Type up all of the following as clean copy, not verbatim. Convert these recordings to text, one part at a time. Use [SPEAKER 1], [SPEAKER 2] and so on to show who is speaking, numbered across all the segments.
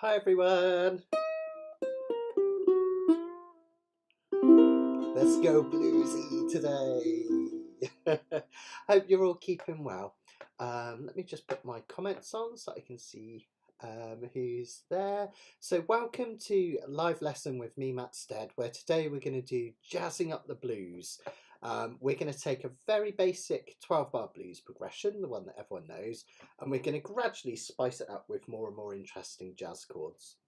[SPEAKER 1] Hi everyone. Let's go bluesy today. Hope you're all keeping well. Let me just put my comments on so I can see who's there. So welcome to a live lesson with me, Matt Stead, where today we're going to do jazzing up the blues. We're going to take a very basic 12-bar blues progression, the one that everyone knows, and we're going to gradually spice it up with more and more interesting jazz chords.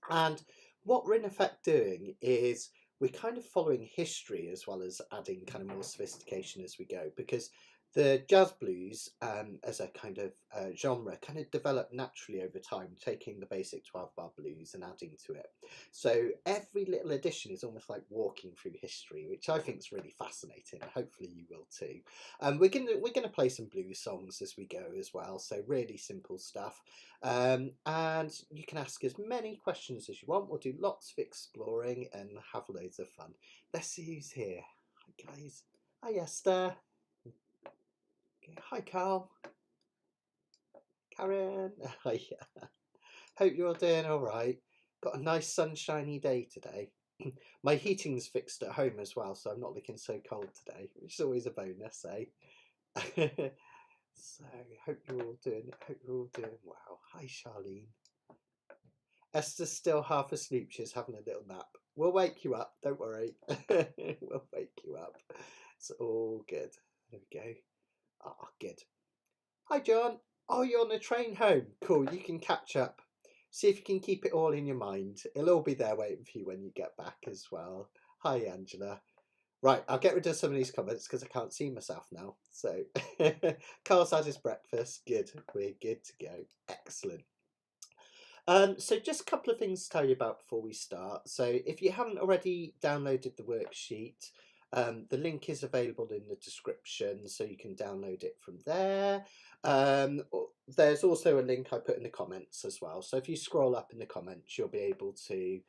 [SPEAKER 1] And what we're in effect doing is we're kind of following history as well as adding kind of more sophistication as we go, because the jazz blues as a kind of genre kind of developed naturally over time, taking the basic 12-bar blues and adding to it. So every little addition is almost like walking through history, which I think is really fascinating. Hopefully you will too. We're gonna play some blues songs as we go as well, so really simple stuff. And you can ask as many questions as you want. We'll do lots of exploring and have loads of fun. Let's see who's here. Hi guys. Hi Esther. Okay. Hi Carl. Karen. Hi. Hope you're doing all right. Got a nice sunshiny day today. My heating's fixed at home as well, so I'm not looking so cold today, which is always a bonus, eh? So hope you're all doing well. Hi Charlene. Esther's still half asleep. She's having a little nap. We'll wake you up. Don't worry. We'll wake you up. It's all good. There we go. Oh, good. Hi John. Oh, you're on the train home. Cool. You can catch up. See if you can keep it all in your mind. It'll all be there waiting for you when you get back as well. Hi Angela. Right, I'll get rid of some of these comments because I can't see myself now. So, Carl's had his breakfast. Good. We're good to go. Excellent. So just a couple of things to tell you about before we start. So if you haven't already downloaded the worksheet, the link is available in the description, so you can download it from there. There's also a link I put in the comments as well. So if you scroll up in the comments, you'll be able to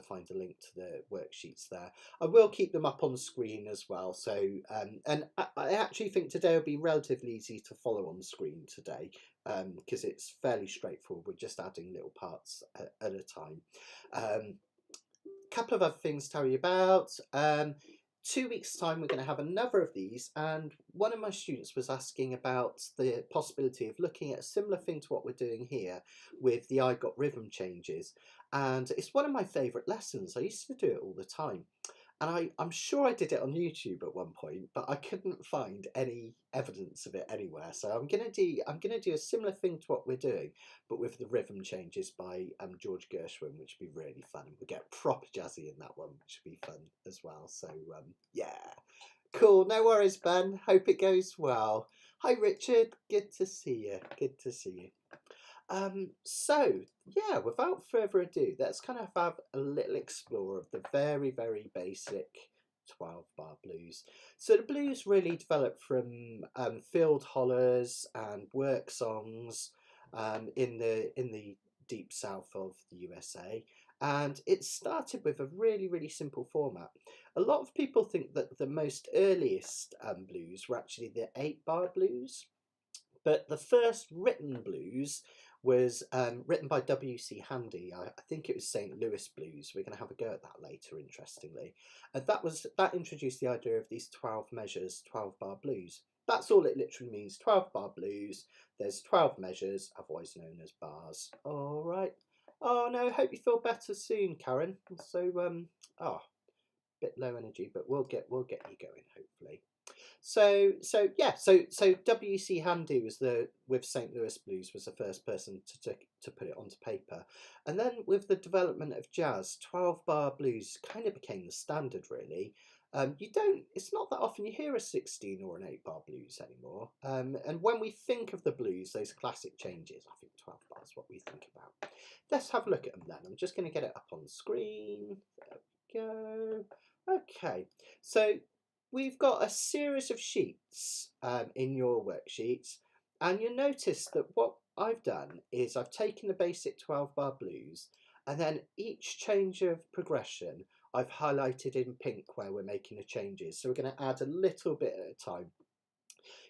[SPEAKER 1] find the link to the worksheets there. I will keep them up on screen as well. So and I actually think today will be relatively easy to follow on screen today, because it's fairly straightforward. We're just adding little parts at a time. Couple of other things to tell you about. 2 weeks time we're going to have another of these, and one of my students was asking about the possibility of looking at a similar thing to what we're doing here with the I Got Rhythm changes, and it's one of my favourite lessons. I used to do it all the time, and I'm sure I did it on YouTube at one point, but I couldn't find any evidence of it anywhere. So I'm gonna do a similar thing to what we're doing, but with the rhythm changes by George Gershwin, which would be really fun. We'll get proper jazzy in that one, which would be fun as well. So yeah, cool. No worries, Ben. Hope it goes well. Hi, Richard. Good to see you. Good to see you. So yeah, without further ado, let's kind of have a little explore of the very, very basic 12-bar blues. So the blues really developed from field hollers and work songs in the deep south of the USA. And it started with a really, really simple format. A lot of people think that the most earliest blues were actually the 8-bar blues, but the first written blues was written by W.C. Handy. I think it was St. Louis blues. We're going to have a go at that later, interestingly. And that introduced the idea of these 12 measures, 12-bar blues. That's all it literally means, 12-bar blues. There's 12 measures, otherwise known as bars. All right. Oh no, hope you feel better soon, Karen. So bit low energy, but we'll get you going hopefully. So W.C. Handy was with St. Louis Blues was the first person to put it onto paper, and then with the development of jazz, 12-bar blues kind of became the standard really. It's not that often you hear a 16 or an 8-bar blues anymore. And when we think of the blues, those classic changes, I think 12 bars is what we think about. Let's have a look at them then. I'm just going to get it up on screen. There we go. Okay, so we've got a series of sheets in your worksheets, and you'll notice that what I've done is I've taken the basic 12-bar blues, and then each change of progression I've highlighted in pink where we're making the changes. So we're going to add a little bit at a time.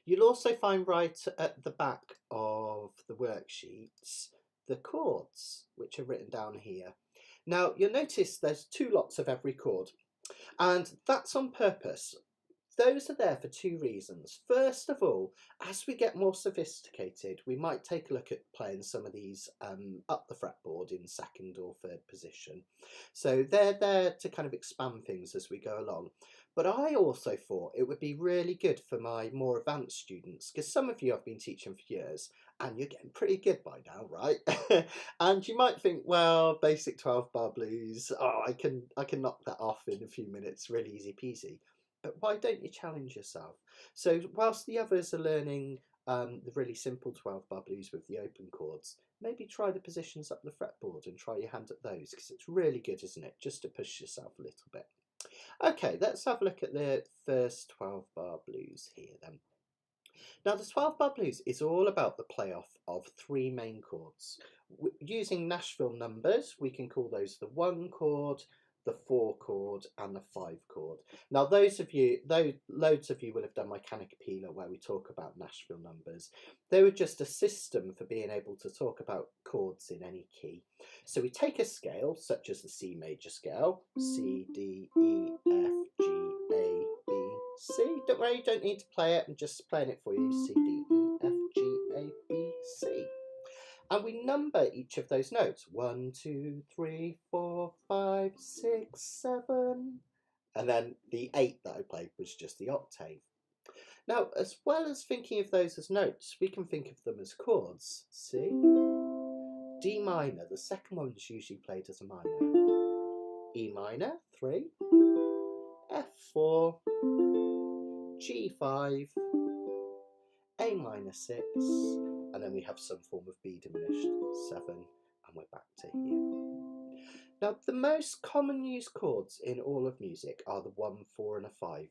[SPEAKER 1] You'll also find right at the back of the worksheets the chords, which are written down here. Now, you'll notice there's two lots of every chord, and that's on purpose. Those are there for two reasons. First of all, as we get more sophisticated, we might take a look at playing some of these up the fretboard in second or third position. So they're there to kind of expand things as we go along. But I also thought it would be really good for my more advanced students, because some of you I've been teaching for years and you're getting pretty good by now, right? And you might think, well, basic 12-bar blues, oh, I can knock that off in a few minutes, really easy peasy. But why don't you challenge yourself? So whilst the others are learning the really simple 12-bar blues with the open chords, maybe try the positions up the fretboard and try your hand at those, because it's really good, isn't it? Just to push yourself a little bit. Okay, let's have a look at the first 12-bar blues here then. Now the 12-bar blues is all about the playoff of three main chords. Using Nashville numbers, we can call those the 1 chord, the 4 chord and the 5 chord. Now loads of you will have done my Canacapilla where we talk about Nashville numbers. They were just a system for being able to talk about chords in any key. So we take a scale such as the C major scale, C, D, E, F, G, A, B, C. Don't worry, you don't need to play it, I'm just playing it for you. C, D, E, F, G, A, B, C. And we number each of those notes. 1, 2, 3, 4, 5, 6, 7. And then the 8 that I played was just the octave. Now, as well as thinking of those as notes, we can think of them as chords. See? D minor, the second one is usually played as a minor. E minor, 3. F4. G5. A minor 6. And then we have some form of B diminished, 7, and we're back to here. Now, the most common used chords in all of music are the 1, 4 and a 5.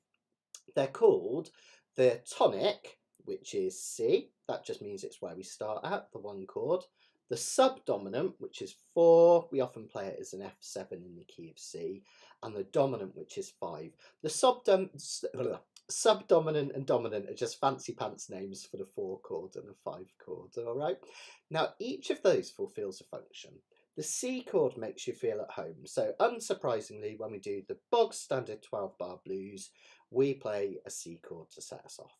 [SPEAKER 1] They're called the tonic, which is C, that just means it's where we start at, the 1 chord. The subdominant, which is 4, we often play it as an F7 in the key of C, and the dominant, which is 5. The subdominant and dominant are just fancy pants names for the 4 chord and the 5 chord, all right? Now, each of those fulfills a function. The C chord makes you feel at home, so unsurprisingly, when we do the bog standard 12-bar blues, we play a C chord to set us off.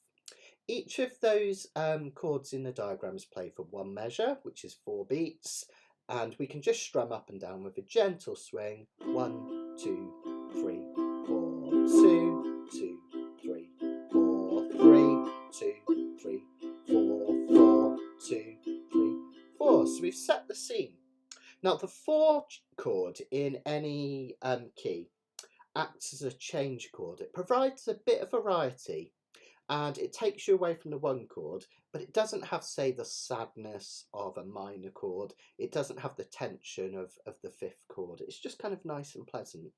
[SPEAKER 1] Each of those chords in the diagrams play for 1 measure, which is 4 beats, and we can just strum up and down with a gentle swing. 1, 2, 3, 4, 2, 2, 3, 4, 3, 2, 3, 4, 4, 2, 3, 4. So we've set the scene. Now the 4 chord in any key acts as a change chord. It provides a bit of variety and it takes you away from the 1 chord, but it doesn't have, say, the sadness of a minor chord. It doesn't have the tension of the 5th chord. It's just kind of nice and pleasant.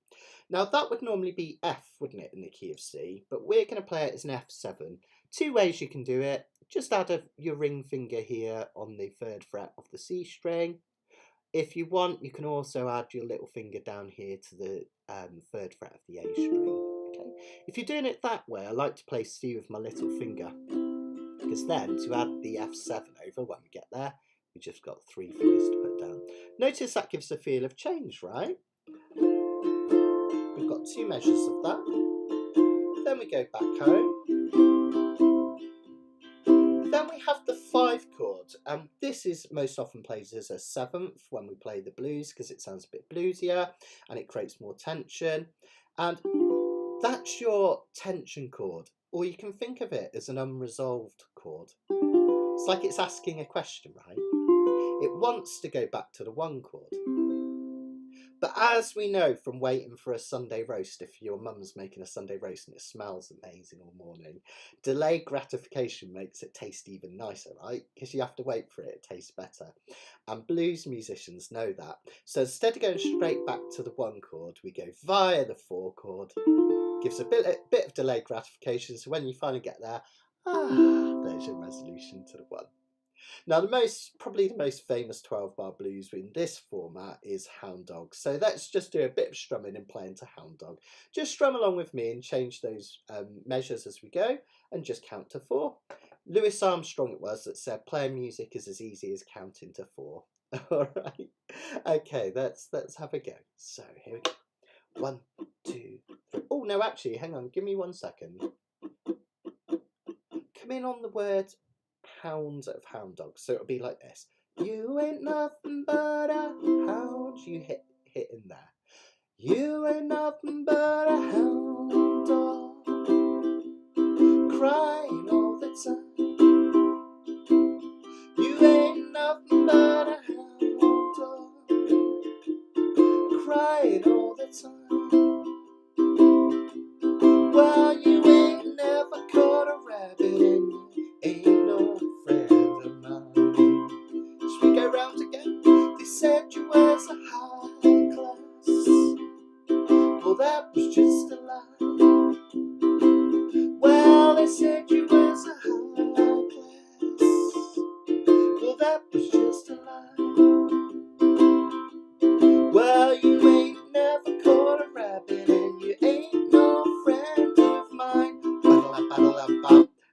[SPEAKER 1] Now that would normally be F, wouldn't it, in the key of C, but we're going to play it as an F7. 2 ways you can do it. Just add your ring finger here on the 3rd fret of the C string. If you want, you can also add your little finger down here to the 3rd fret of the A string. Okay. If you're doing it that way, I like to play C with my little finger, because then to add the F7 over when we get there, we just got 3 fingers to put down. Notice that gives a feel of change, right? We've got 2 measures of that. Then we go back home. Then we have the 5 chord, and this is most often played as a 7th when we play the blues, because it sounds a bit bluesier and it creates more tension. And that's your tension chord, or you can think of it as an unresolved chord. It's like it's asking a question, right? It wants to go back to the 1 chord. But as we know from waiting for a Sunday roast, if your mum's making a Sunday roast and it smells amazing all morning, delayed gratification makes it taste even nicer, right? Because you have to wait for it, it tastes better. And blues musicians know that. So instead of going straight back to the 1 chord, we go via the 4 chord. Gives a bit of delayed gratification, so when you finally get there, there's your resolution to the 1. Now probably the most famous 12-bar blues in this format is Hound Dog. So let's just do a bit of strumming and playing to Hound Dog. Just strum along with me and change those measures as we go and just count to 4. Louis Armstrong it was that said playing music is as easy as counting to 4. All right. Okay, let's have a go. So here we go. 1, 2, 3. Oh no, actually, hang on. Give me 1 second. Come in on the word hound of hound dog. So it'll be like this. You ain't nothing but a hound. You hit in there. You ain't nothing but a hound dog, crying all the time. You ain't nothing but a hound dog, crying all the time. Well, you ain't never caught a rabbit and you ain't no friend of mine. Should we go round again? They said you was a high class. Well, that was just a lie. Well, they said you was a high class. Well, that was just a lie. Well, you ain't never caught a rabbit and you ain't no friend of mine.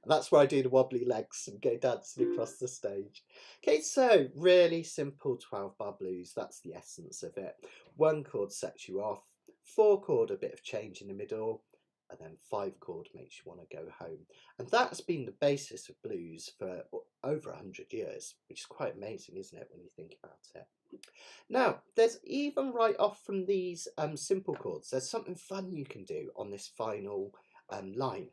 [SPEAKER 1] And that's where I do the wobbly legs and go dancing across the stage. Okay, so really simple 12-bar blues. That's the essence of it. 1 chord sets you off, 4 chord a bit of change in the middle, and then 5 chord makes you want to go home. And that's been the basis of blues for over 100 years, which is quite amazing, isn't it, when you think about it? Now, there's even right off from these simple chords, there's something fun you can do on this final line.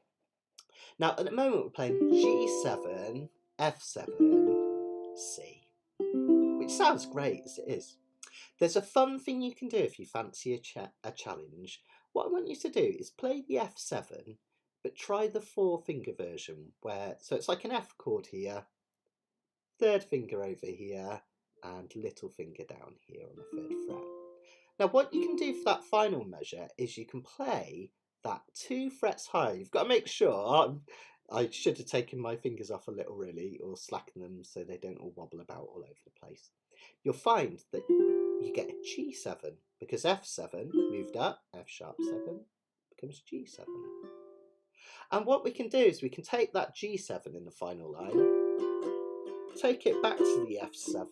[SPEAKER 1] Now, at the moment, we're playing G7, F7, C, which sounds great as it is. There's a fun thing you can do if you fancy a challenge. What I want you to do is play the F7, but try the 4-finger version, so it's like an F chord here, 3rd finger over here, and little finger down here on the 3rd fret. Now what you can do for that final measure is you can play that 2 frets higher. You've got to make sure, I should have taken my fingers off a little really, or slacken them so they don't all wobble about all over the place. You'll find that you get a G7 because F7 moved up, F sharp 7 becomes G7. And what we can do is we can take that G7 in the final line, take it back to the F7,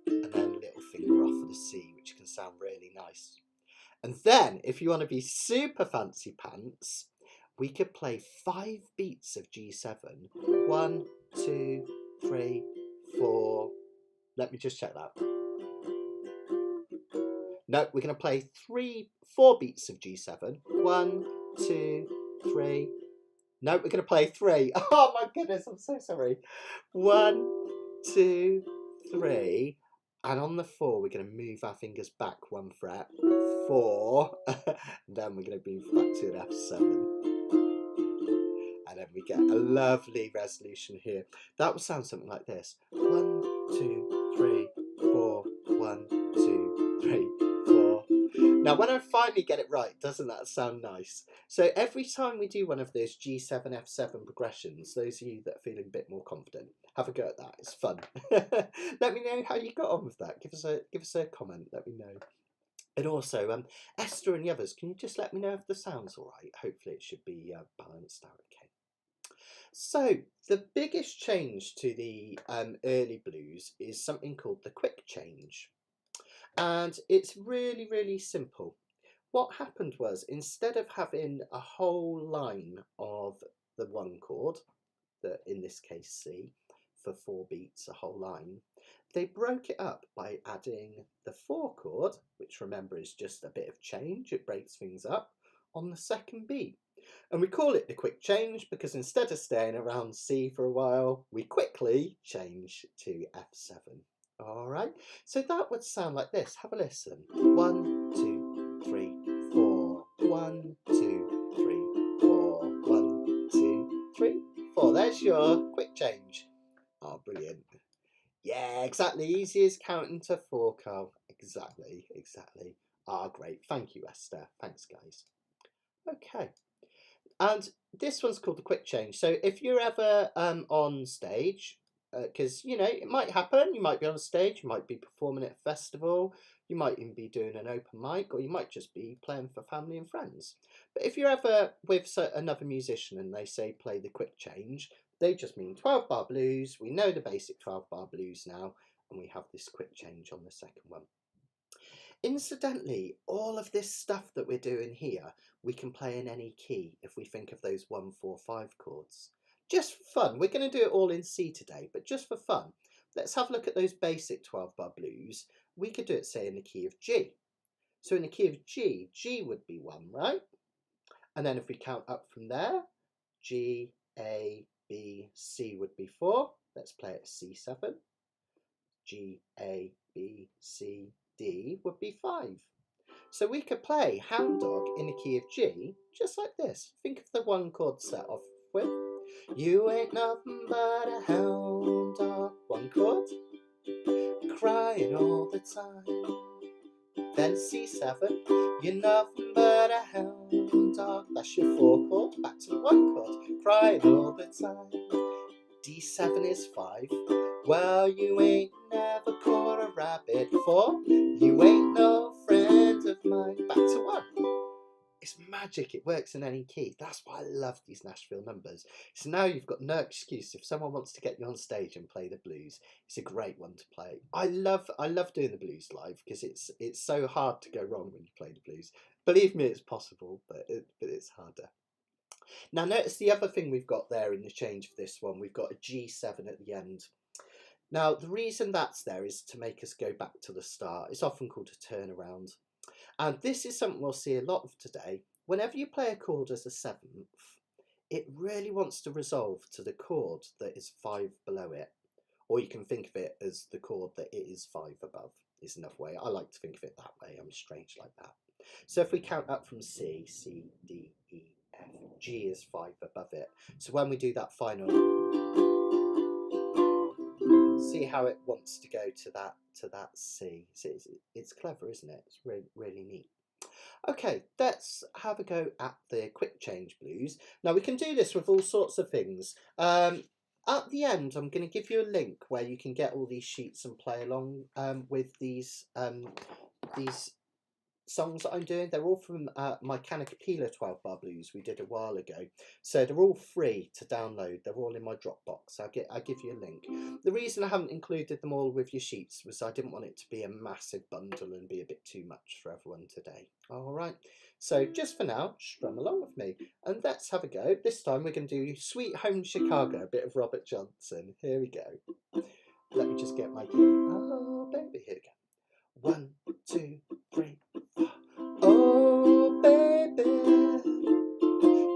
[SPEAKER 1] and then little finger off of the C, which can sound really nice. And then, if you want to be super fancy pants, we could play 5 beats of G7. 1, 2, 3, 4. Let me just check that. No, we're going to play 4 beats of G7. 1, 2, 3. No, we're going to play 3. Oh my goodness, I'm so sorry. 1, 2, 3. And on the 4, we're going to move our fingers back 1 fret. 4. Then we're going to move back to an F7. And then we get a lovely resolution here. That will sound something like this. 1, 2, 3, 4. 1, 2, 3, 4. Now, when I finally get it right, doesn't that sound nice? So every time we do one of those G7, F7 progressions, those of you that are feeling a bit more confident, have a go at that. It's fun. Let me know how you got on with that. Give us a comment. Let me know. And also, Esther and the others, can you just let me know if the sound's all right? Hopefully it should be balanced out okay. So the biggest change to the early blues is something called the quick change. And it's really, really simple. What happened was, instead of having a whole line of the 1 chord, in this case C, for 4 beats, a whole line, they broke it up by adding the 4 chord, which remember is just a bit of change, it breaks things up, on the 2nd beat. And we call it the quick change because instead of staying around C for a while, we quickly change to F7. All right, so that would sound like this. Have a listen. 1, 2, 3, 4. 1, 2, 3, 4. 1, 2, 3, 4. There's your quick change. Oh, brilliant. Yeah, exactly. Easy as counting to 4, Carl. Exactly. Ah, great. Thank you, Esther. Thanks, guys. Okay. And this one's called the quick change. So if you're ever on stage, because, you know, it might happen. You might be on a stage, you might be performing at a festival, you might even be doing an open mic, or you might just be playing for family and friends. But if you're ever with another musician and they say play the quick change, They just mean 12 bar blues. We know the basic 12 bar blues now, and we have this quick change on the second one. Incidentally, all of this stuff that we're doing here, we can play in any key if we think of those 1, 4, 5 chords. Just for fun, we're going to do it all in C today, but just for fun, let's have a look at those basic 12 bar blues. We could do it, say, in the key of G. So in the key of G, G would be 1, right? And then if we count up from there, G, A, B, C would be 4. Let's play it C7. G, A, B, C, D would be 5. So we could play Hound Dog in the key of G just like this. Think of the one chord set off with. You ain't nothing but a hound dog. One chord. Crying all the time. Then C7. You're nothing but a hound dog. That's your 4 chord. Back to the 1 chord. Crying all the time. D7 is 5. Well, you ain't never caught a rabbit 4. You ain't no friend of mine. Back to 1. It's magic. It works in any key. That's why I love these Nashville numbers. So now you've got no excuse. If someone wants to get you on stage and play the blues, it's a great one to play. I love doing the blues live because it's so hard to go wrong when you play the blues. Believe me, it's possible, but it's harder. Now notice the other thing we've got there in the change for this one. We've got a G7 at the end. Now the reason that's there is to make us go back to the start. It's often called a turnaround. And this is something we'll see a lot of today. Whenever you play a chord as a 7th, it really wants to resolve to the chord that is 5 below it. Or you can think of it as the chord that it is 5 above, is another way. I like to think of it that way. I'm strange like that. So if we count up from C, C, D, E, F, G is 5 above it. So when we do that final, see how it wants to go to that C. So it's clever, isn't it? It's really, really neat. Okay, let's have a go at the quick change blues. Now we can do this with all sorts of things. At the end, I'm going to give you a link where you can get all these sheets and play along with these songs that I'm doing. They're all from my Canacapilla 12 bar blues we did a while ago, so they're all free to download. They're all in my Dropbox. I'll give you a link. The reason I haven't included them all with your sheets was I didn't want it to be a massive bundle and be a bit too much for everyone today. All right, so just for now, strum along with me and let's have a go. This time we're going to do Sweet Home Chicago, a bit of Robert Johnson. Here we go. Let me just get my key. Oh baby, here we go. 1, 2, 3, 4. Oh baby,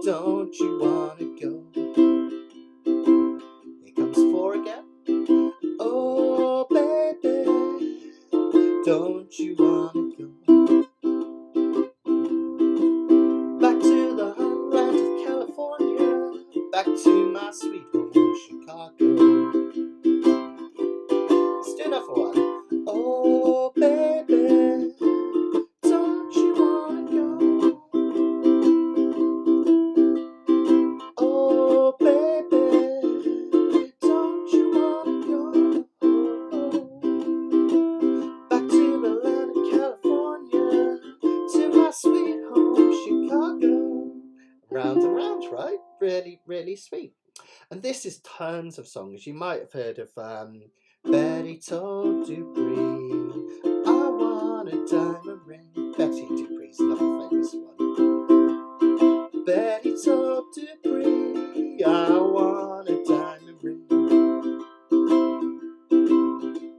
[SPEAKER 1] don't you wanna go? Here comes 4 again. Oh baby, don't you wanna go? Back to the heartland of California, back to my sweet home Chicago. Let's do another one. Oh baby, don't you wanna go? Oh baby, don't you wanna go? Back to the land of California, to my sweet home Chicago. Round and round, right? Really, really sweet. And this is tons of songs. You might have heard of Betty told Dupree, I want a diamond ring. Betty Dupree's another famous one. Betty told Dupree, I want a diamond ring.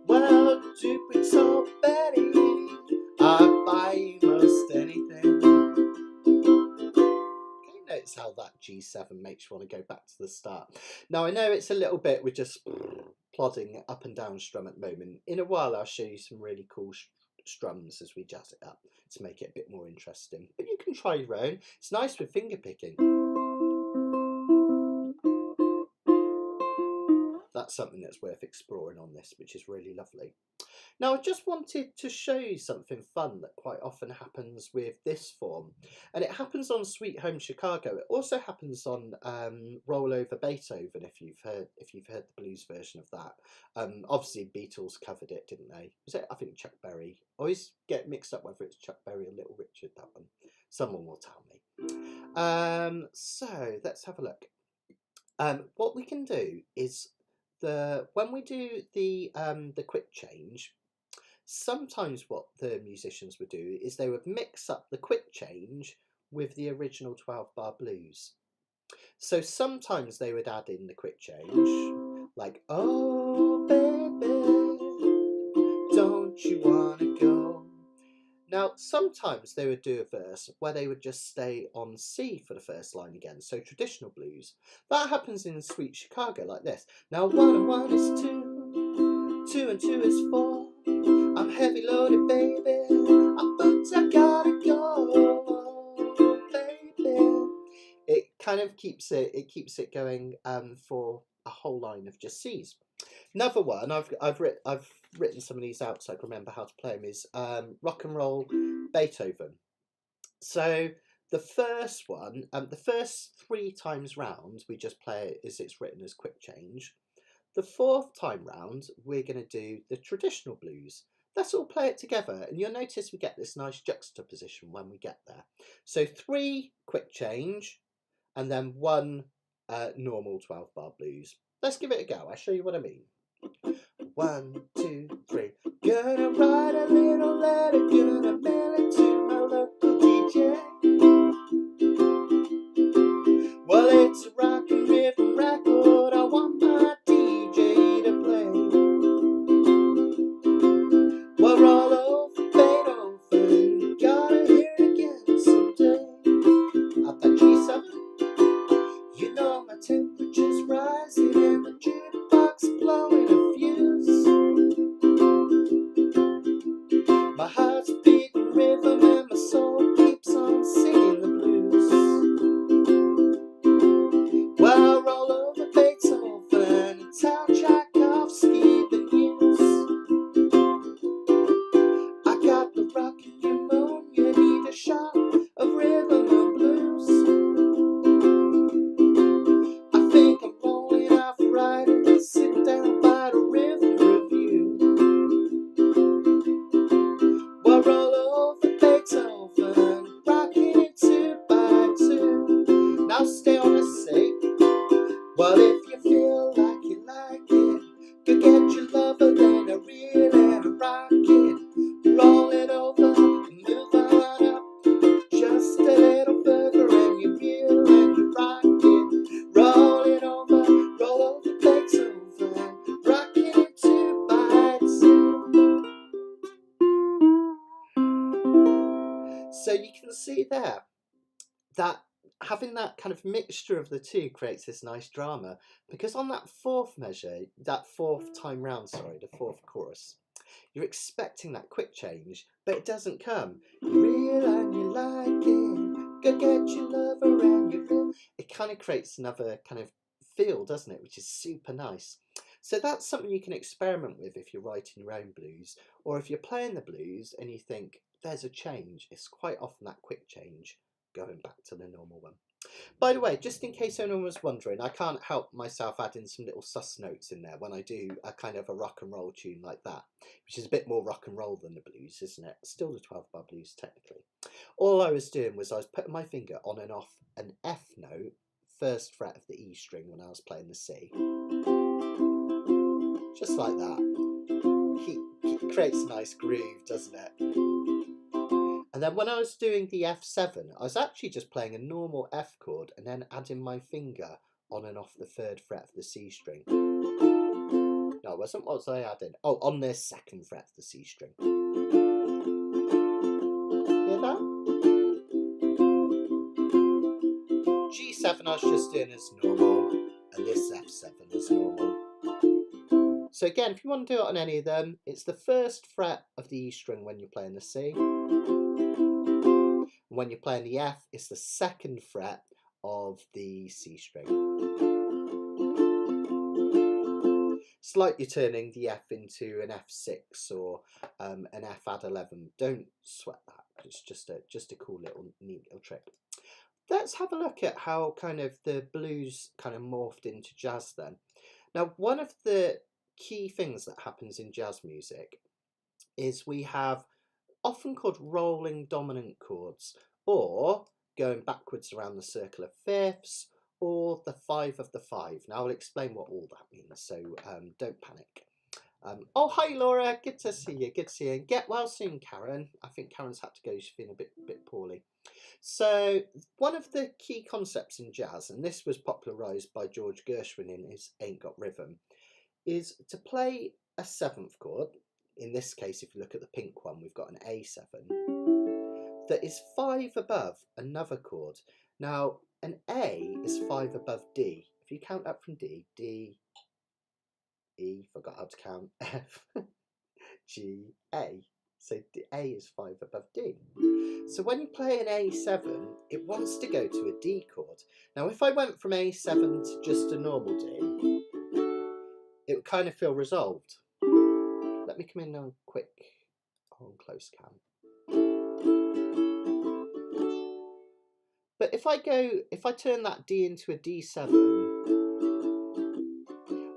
[SPEAKER 1] Well, Dupree told Betty, I'd buy you most anything. Can you notice how that G7 makes you want to go back to the start? Now I know it's a little bit, we're just plodding up and down strum at the moment. In a while I'll show you some really cool strums as we jazz it up to make it a bit more interesting. But you can try your own. It's nice with finger picking. That's something that's worth exploring on this, which is really lovely. Now I just wanted to show you something fun that quite often happens with this form, and it happens on Sweet Home Chicago. It also happens on Roll Over Beethoven, if you've heard the blues version of that. Obviously Beatles covered it, didn't they? Was it? I think Chuck Berry. I always get mixed up whether it's Chuck Berry or Little Richard, that one. Someone will tell me. So let's have a look. What we can do is when we do the quick change, sometimes what the musicians would do is they would mix up the quick change with the original 12-bar blues. So sometimes they would add in the quick change, like, oh baby, don't you wanna go? Now, sometimes they would do a verse where they would just stay on C for the first line again, so traditional blues. That happens in Sweet Chicago like this. Now, 1 and 1 is 2, 2 and 2 is 4. I'm heavy loaded, baby, but I gotta go, baby. It kind of keeps it going for a whole line of just C's. Another one, I've written some of these out so I can remember how to play them, is Rock and Roll Beethoven. So the first one, the first 3 times round, we just play it as it's written as quick change. The 4th time round, we're going to do the traditional blues. Let's all play it together, and you'll notice we get this nice juxtaposition when we get there. So 3 quick change, and then 1 normal 12-bar blues. Let's give it a go. I'll show you what I mean. 1, 2, 3. Gonna write a little letter, gonna mail it to my local DJ. Well, it's a rock and rhythm record, I want my DJ to play. We're all over Beethoven, gotta hear it again someday. At that G7, you know my temperature's rising and the jukebox blowing a fuse. My heart's beating rhythm and my soul keeps on singing the blues. Well, I roll over Beethoven and tell Tchaikovsky the news. I got the rockin' pneumonia, need a shot of rhythm and blues. I think I'm rolling off right and sit down by the rhythm review. Well, roll over Beethoven, rocking it 2 by 2. Now stay on a C. Well, if you feel like you like it, go get your lover, then a reel and a rocket. Roll it over, move on up, just a little further, and you reel and you rock it. Roll it over, roll over Beethoven, rocking it 2 by 2. So you can see there that having that kind of mixture of the two creates this nice drama, because on that 4th measure, that 4th time round, sorry, the 4th chorus, you're expecting that quick change, but it doesn't come. You reel and you like it, go get your lover and you reel. It kind of creates another kind of feel, doesn't it, which is super nice. So that's something you can experiment with if you're writing your own blues, or if you're playing the blues and you think there's a change. It's quite often that quick change going back to the normal one. By the way, just in case anyone was wondering, I can't help myself adding some little sus notes in there when I do a kind of a rock and roll tune like that, which is a bit more rock and roll than the blues, isn't it? Still the 12-bar blues technically. All I was doing was I was putting my finger on and off an F note, 1st fret of the E string when I was playing the C. Just like that. He creates a nice groove, doesn't it? And then when I was doing the F7, I was actually just playing a normal F chord and then adding my finger on and off the 3rd fret of the C string. No, it wasn't. What was I adding? Oh, on the 2nd fret of the C string. Hear that? G7 I was just doing as normal, and this F7 is normal. So again, if you want to do it on any of them, it's the 1st fret of the E string when you're playing the C. When you're playing the F, it's the 2nd fret of the C string. It's like you're turning the F into an F6 or an F add 11. Don't sweat that. It's just a cool little neat little trick. Let's have a look at how kind of the blues kind of morphed into jazz then. Now, one of the key things that happens in jazz music is we have often called rolling dominant chords, or going backwards around the circle of fifths, or the 5 of the 5. Now I'll explain what all that means, so don't panic. Oh, hi Laura, good to see you, good to see you. And get well soon, Karen. I think Karen's had to go, she's feeling a bit poorly. So one of the key concepts in jazz, and this was popularised by George Gershwin in his Ain't Got Rhythm, is to play a 7th chord. In this case, if you look at the pink one, we've got an A7 that is 5 above another chord. Now, an A is 5 above D. If you count up from D, D, E, forgot how to count, F, G, A. So A is 5 above D. So when you play an A7, it wants to go to a D chord. Now, if I went from A7 to just a normal D, it would kind of feel resolved. Let me come in on quick, on close cam. But if I turn that D into a D7,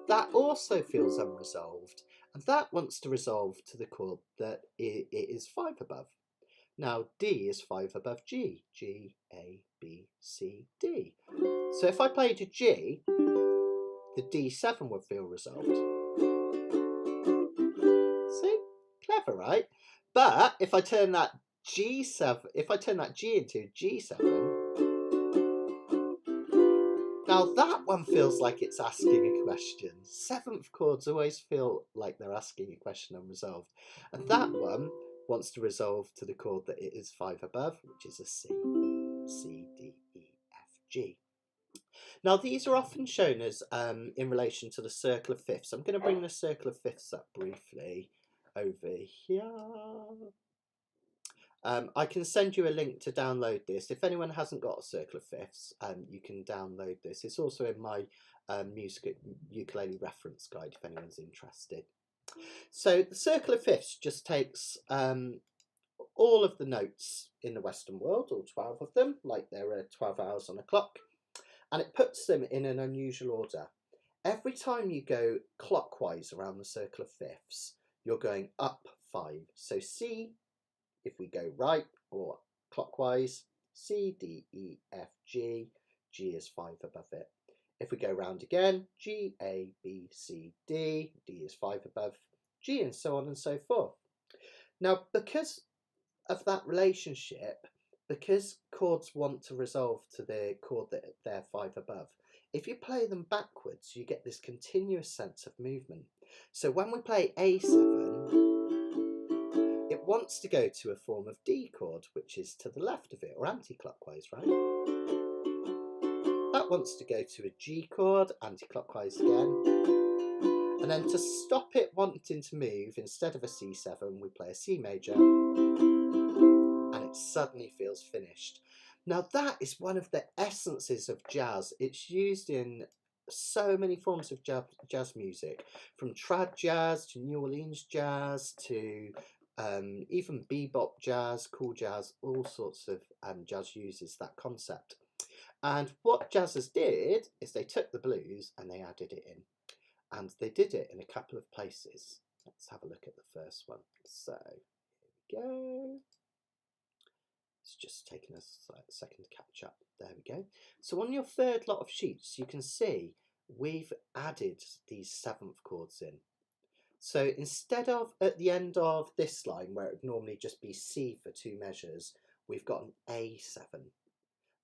[SPEAKER 1] that also feels unresolved, and that wants to resolve to the chord that it is 5 above. Now D is 5 above G, G, A, B, C, D. So if I played a G, the D7 would feel resolved. See? Clever, right? But if I turn that G into a G7, now that one feels like it's asking a question. 7th chords always feel like they're asking a question unresolved. And that one wants to resolve to the chord that it is 5 above, which is a C. C, D, E, F, G. Now these are often shown as in relation to the circle of fifths. I'm going to bring the circle of fifths up briefly over here. I can send you a link to download this. If anyone hasn't got a circle of fifths, you can download this. It's also in my music ukulele reference guide if anyone's interested. So the circle of fifths just takes all of the notes in the Western world, all 12 of them, like there are 12 hours on a clock, and it puts them in an unusual order. Every time you go clockwise around the circle of fifths, you're going up 5. So C, if we go right or clockwise, C, D, E, F, G, G is 5 above it. If we go round again, G, A, B, C, D, D is 5 above G, and so on and so forth. Now, because of that relationship, because chords want to resolve to the chord that they're 5 above, if you play them backwards, you get this continuous sense of movement. So when we play A7, it wants to go to a form of D chord, which is to the left of it, or anti-clockwise, right? That wants to go to a G chord, anti-clockwise again. And then to stop it wanting to move, instead of a C7, we play a C major, and it suddenly feels finished. Now that is one of the essences of jazz. It's used in so many forms of jazz music, from trad jazz to New Orleans jazz to even bebop jazz, cool jazz, all sorts of jazz uses that concept. And what jazzers did is they took the blues and they added it in. And they did it in a couple of places. Let's have a look at the first one. So, here we go. It's just taking us a second to catch up. There we go. So on your third lot of sheets, you can see we've added these 7th chords in. So instead of at the end of this line, where it would normally just be C for 2 measures, we've got an A7.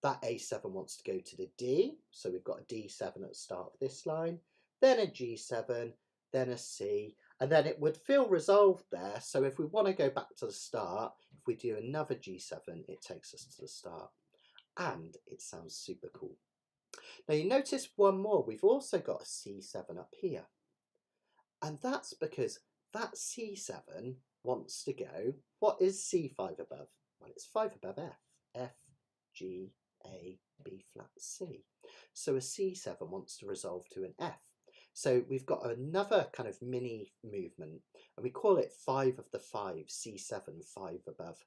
[SPEAKER 1] That A7 wants to go to the D, so we've got a D7 at the start of this line, then a G7, then a C, and then it would feel resolved there. So if we want to go back to the start, if we do another G7, it takes us to the start, and it sounds super cool. Now you notice one more, we've also got a C7 up here. And that's because that C7 wants to go, what is C5 above? Well, it's 5 above F. F, G, A, B flat, C. So a C7 wants to resolve to an F. So we've got another kind of mini movement, and we call it 5 of the 5, C7, 5 above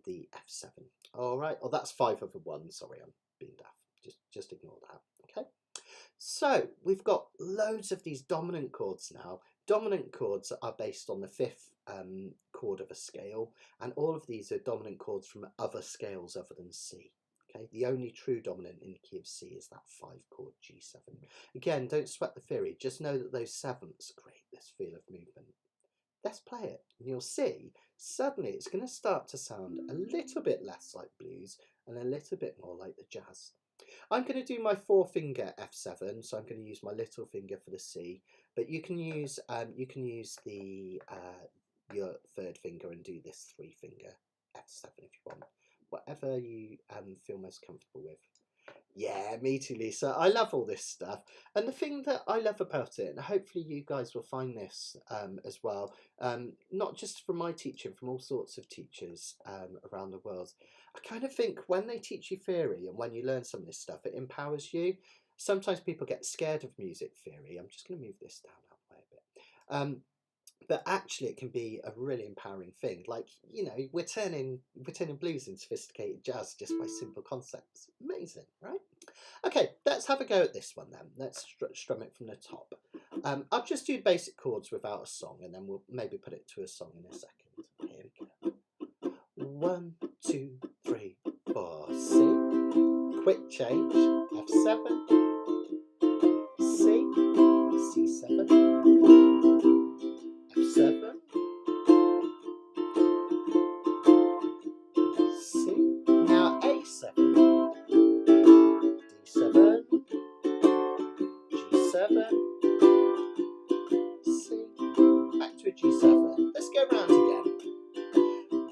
[SPEAKER 1] the F7. All right, oh, that's 5 of the 1, sorry, I'm being daft. Just ignore that, okay? So we've got loads of these dominant chords now. Dominant chords are based on the 5th chord of a scale, and all of these are dominant chords from other scales other than C. Okay, the only true dominant in the key of C is that 5-chord G7. Again, don't sweat the theory, just know that those sevenths create this feel of movement. Let's play it, and you'll see suddenly it's going to start to sound a little bit less like blues and a little bit more like the jazz. I'm going to do my 4-finger F7, so I'm going to use my little finger for the C, but you can use the your 3rd finger and do this 3-finger F7 if you want, whatever you feel most comfortable with. Yeah, me too, Lisa. I love all this stuff. And the thing that I love about it, and hopefully you guys will find this as well, not just from my teaching, from all sorts of teachers around the world, I kind of think when they teach you theory and when you learn some of this stuff, it empowers you. Sometimes people get scared of music theory. I'm just going to move this down out the way a bit. But actually it can be a really empowering thing. Like, you know, we're turning blues into sophisticated jazz just by simple concepts. Amazing, right? Okay, let's have a go at this one then. Let's strum it from the top. I'll just do basic chords without a song, and then we'll maybe put it to a song in a second. Here we go. 1, 2, 3, 4, C. Quick change. F7. C. C7. F7. C. Now A7. D7. G7. C. Back to a G7. Let's go round again.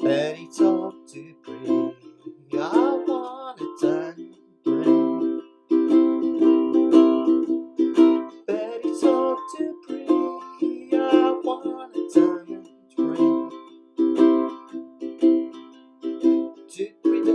[SPEAKER 1] Betty talked to Bree. I want a diamond ring. Betty talked to Bree. I want a diamond ring.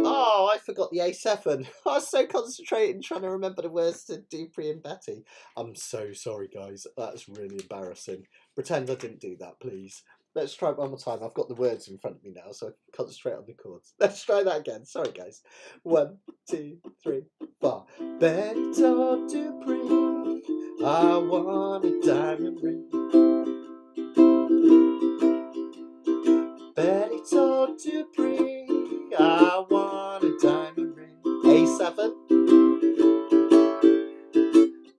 [SPEAKER 1] Oh, I forgot the A7. I was so concentrating trying to remember the words to Dupree and Betty. I'm so sorry, guys. That's really embarrassing. Pretend I didn't do that, please. Let's try it one more time. I've got the words in front of me now, so I can concentrate on the chords. Let's try that again. Sorry, guys. 1, 2, 3, 4. Betty told Dupree, I want a diamond ring. Betty told Dupree, I want a diamond ring. A7.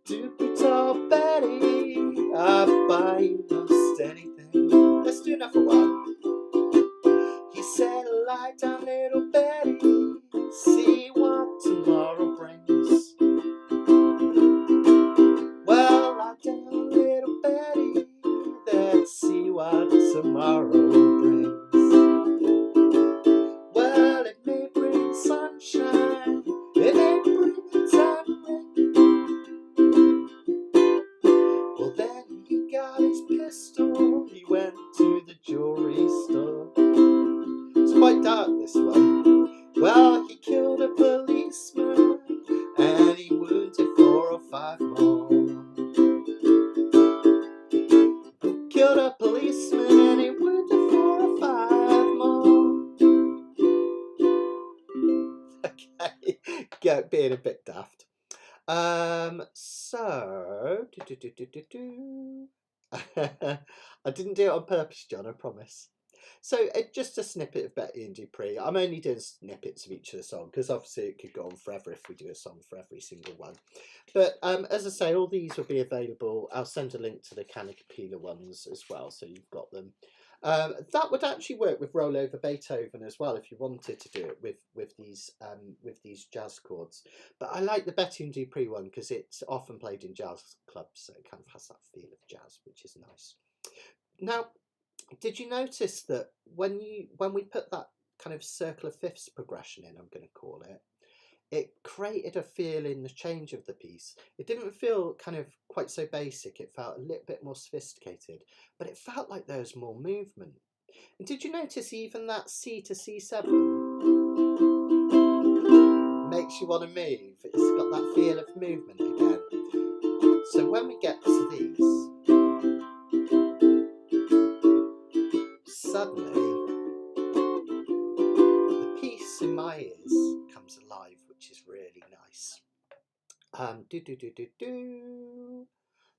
[SPEAKER 1] Dupree told Betty, I'll buy you most anything. Let's do another one. He said, lie down, little Betty, see what tomorrow brings. Well, lie down, little Betty, let's see what tomorrow brings. Well, it may bring sunshine, it may bring a diamond ring. Well, then he got his pistol, he went to the jewelry store. It's quite dark, this one. Well, he killed a policeman, and he wounded 4 or 5 more. Killed a policeman, and he wounded 4 or 5 more. Okay, being a bit daft. So I didn't do it on purpose, John, I promise. So just a snippet of Betty and Dupree. I'm only doing snippets of each of the songs because obviously it could go on forever if we do a song for every single one. But as I say, all these will be available. I'll send a link to the Canacapilla ones as well, so you've got them. That would actually work with Rollover Beethoven as well if you wanted to do it with these jazz chords. But I like the Betty and Dupree one because it's often played in jazz clubs, so it kind of has that feel of jazz, which is nice. Now, did you notice that when we put that kind of circle of fifths progression in, I'm going to call it, it created a feel in the change of the piece. It didn't feel kind of quite so basic. It felt a little bit more sophisticated, but it felt like there was more movement. And did you notice even that C to C7 makes you want to move? It's got that feel of movement again. So when we get to these, suddenly the piece in my ears comes alive, which is really nice.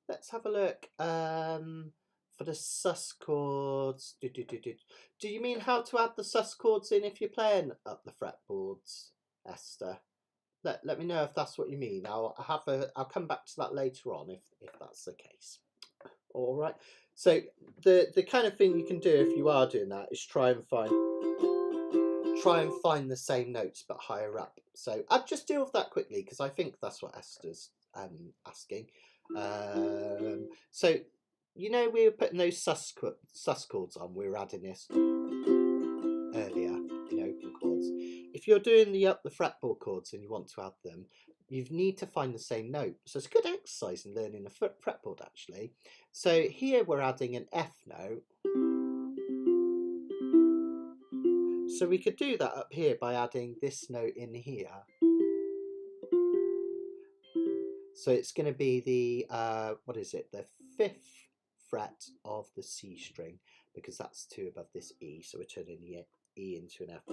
[SPEAKER 1] Let's have a look. For the sus chords, do you mean how to add the sus chords in if you're playing up the fretboards, Esther? let me know if that's what you mean. I'll come back to that later on if that's the case. All right. So the kind of thing you can do if you are doing that is try and find the same notes but higher up. So I'll just deal with that quickly because I think that's what Esther's asking. So you know we were putting those sus chords on. We were adding this earlier in open chords. If you're doing the fretboard chords and you want to add them, you need to find the same note. So it's a good exercise in learning the fretboard actually. So here we're adding an F note. So we could do that up here by adding this note in here. So it's going to be the, what is it, the 5th fret of the C string, because that's 2 above this E, so we're turning the E into an F.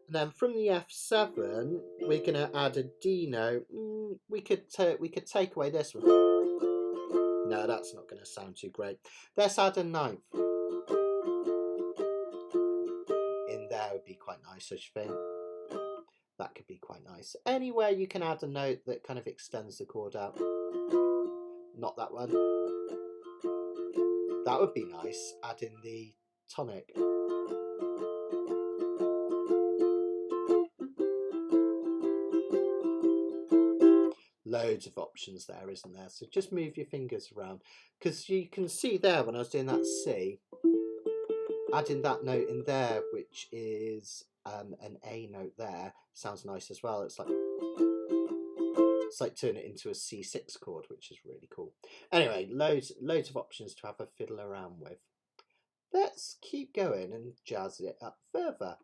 [SPEAKER 1] And then from the F7, we're going to add a D note. We could take away this one. No, that's not going to sound too great. Let's add a 9th. In there would be quite nice, I think. That could be quite nice. Anywhere you can add a note that kind of extends the chord out. Not that one. That would be nice, adding the tonic. Loads of options there, isn't there? So just move your fingers around, because you can see there when I was doing that C, adding that note in there, which is an A note there, sounds nice as well. It's like turn it into a C6 chord, which is really cool. Anyway, loads of options to have a fiddle around with. Let's keep going and jazz it up further.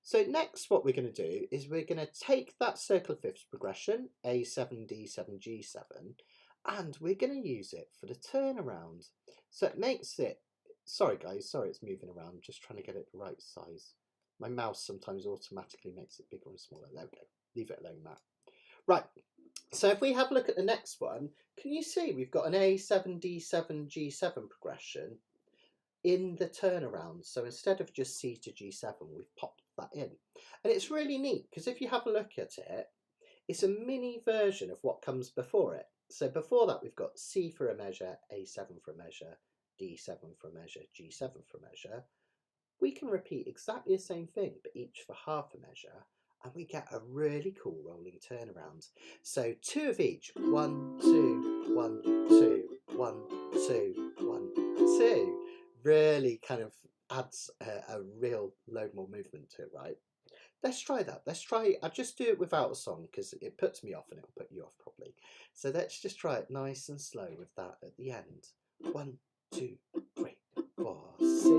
[SPEAKER 1] So next what we're going to do is we're going to take that circle of fifths progression, A7, D7, G7, and we're going to use it for the turnaround. So it makes it, sorry guys, sorry it's moving around, I'm just trying to get it the right size. My mouse sometimes automatically makes it bigger and smaller. There we go, leave it alone, Matt. Right, so if we have a look at the next one, can you see we've got an A7, D7, G7 progression in the turnaround. So instead of just C to G7, we've popped that in. And it's really neat because if you have a look at it, it's a mini version of what comes before it. So before that, we've got C for a measure, A7 for a measure, D7 for a measure, G7 for a measure. We can repeat exactly the same thing, but each for half a measure, and we get a really cool rolling turnaround. So 2 of each, 1, 2, 1, 2, 1, 2, 1, 2. Really kind of adds a real load more movement to it, right? Let's try that. Let's try, I'll just do it without a song because it puts me off and it'll put you off probably. So let's just try it nice and slow with that at the end. 1, 2, 3, 4, C,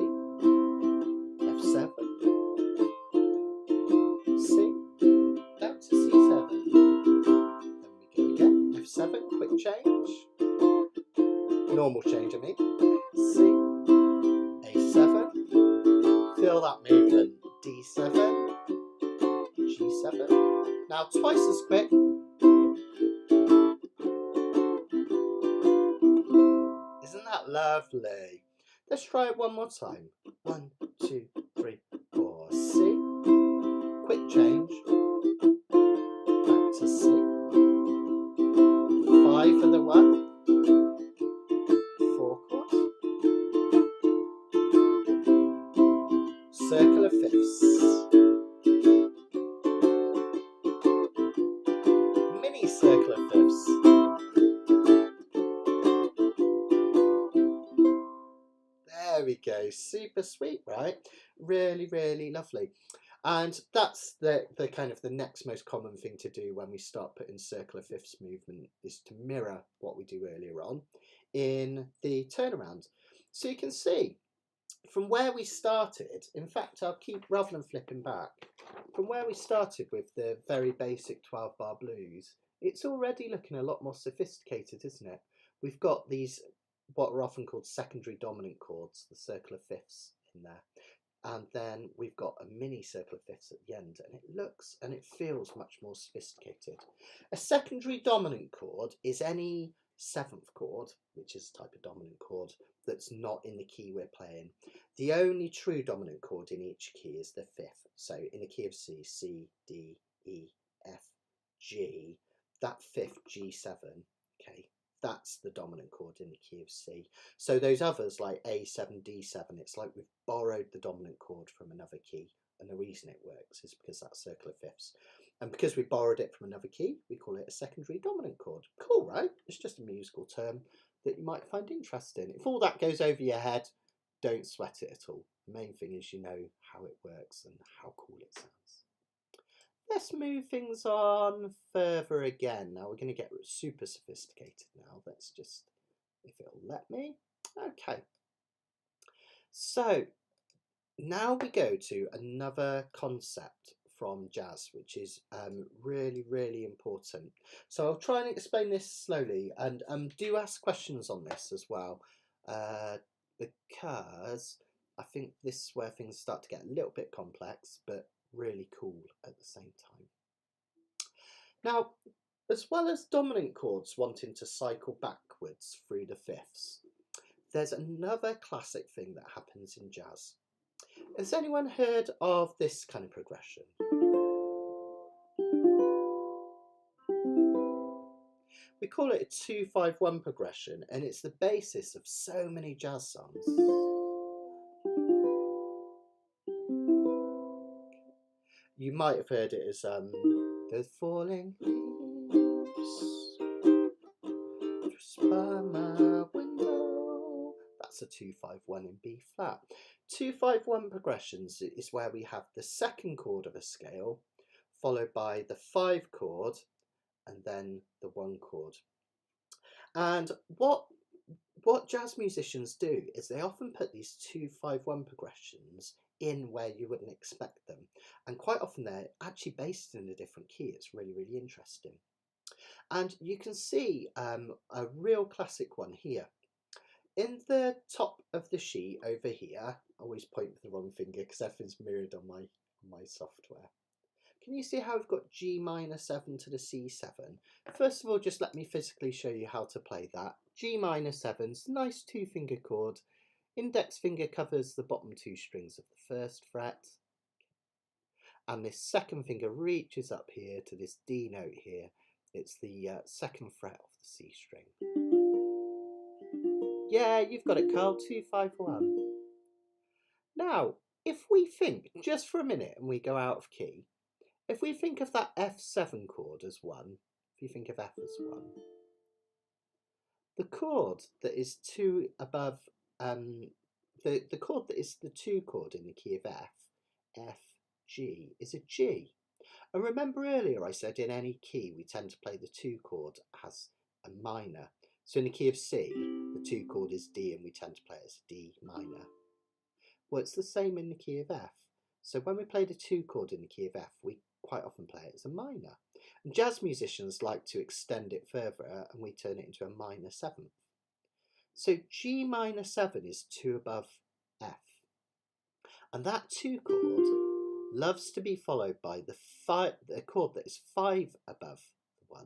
[SPEAKER 1] F7, C, down to C7. Then we go again, F7, quick change. Normal change, I mean. C, A7, feel that movement, D7, G7, now twice as quick, isn't that lovely? Let's try it one more time, 1, 2, 3, 4, C, quick change, back to C, 5 for the 1, 4 chords, circle of fifths, mini circle of fifths. There we go, super sweet, right? Really, really lovely. And that's the kind of the next most common thing to do when we start putting circle of fifths movement, is to mirror what we do earlier on in the turnaround. So you can see from where we started, in fact, I'll keep, rather than flipping back, from where we started with the very basic 12-bar blues, it's already looking a lot more sophisticated, isn't it? We've got these, what are often called secondary dominant chords, the circle of fifths in there. And then we've got a mini circle of fifths at the end, and it looks and it feels much more sophisticated. A secondary dominant chord is any seventh chord, which is a type of dominant chord, that's not in the key we're playing. The only true dominant chord in each key is the fifth. So in the key of C, C, D, E, F, G, that fifth G7, okay, that's the dominant chord in the key of C. So those others like A7, D7, it's like we've borrowed the dominant chord from another key. And the reason it works is because that's circle of fifths. And because we borrowed it from another key, we call it a secondary dominant chord. Cool, right? It's just a musical term that you might find interesting. If all that goes over your head, don't sweat it at all. The main thing is you know how it works and how cool it sounds. Let's move things on further again. Now we're going to get super sophisticated now. Let's just, if it'll let me. Okay. So now we go to another concept from jazz, which is really, really important. So I'll try and explain this slowly, and do ask questions on this as well, because I think this is where things start to get a little bit complex, but really cool at the same time. Now, as well as dominant chords wanting to cycle backwards through the fifths, there's another classic thing that happens in jazz. Has anyone heard of this kind of progression? We call it a 2-5-1 progression, and it's the basis of so many jazz songs. You might have heard it as "There's falling leaves just by my window." That's a 2-5-1 in B flat. 2-5-1 progressions is where we have the second chord of a scale followed by the 5 chord and then the 1 chord. And what jazz musicians do is they often put these 2-5-1 progressions in where you wouldn't expect them, and quite often they're actually based in a different key. It's really, really interesting. And you can see a real classic one here. In the top of the sheet over here, I always point with the wrong finger because everything's mirrored on my software. Can you see how we've got G minor 7 to the C7? First of all, just let me physically show you how to play that. G minor 7's nice 2-finger chord. Index finger covers the bottom 2 strings of the first fret. And this second finger reaches up here to this D note here. It's the second fret of the C string. Yeah, you've got it, Carl, 2-5-1. Now, if we think just for a minute and we go out of key, if we think of that F7 chord as 1, if you think of F as 1, the chord that is 2 above, the chord that is the 2 chord in the key of F, F, G, is a G. And remember earlier I said in any key we tend to play the 2 chord as a minor. So in the key of C, the 2 chord is D and we tend to play it as D minor. Well, it's the same in the key of F. So when we play the 2 chord in the key of F, we quite often play it as a minor. And jazz musicians like to extend it further and we turn it into a minor 7th. So G minor 7 is 2 above F. And that 2 chord loves to be followed by the chord that is 5 above the 1.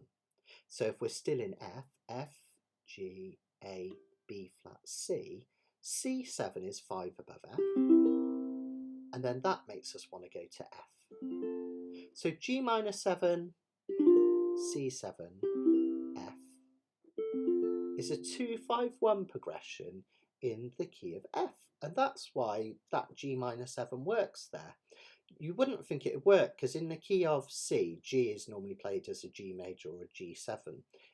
[SPEAKER 1] So if we're still in F, F, G, A, B flat, C, C7 is 5 above F. And then that makes us want to go to F. So G minor 7, C7, F is a 2-5-1 progression in the key of F. And that's why that G minor 7 works there. You wouldn't think it would work because in the key of C, G is normally played as a G major or a G7.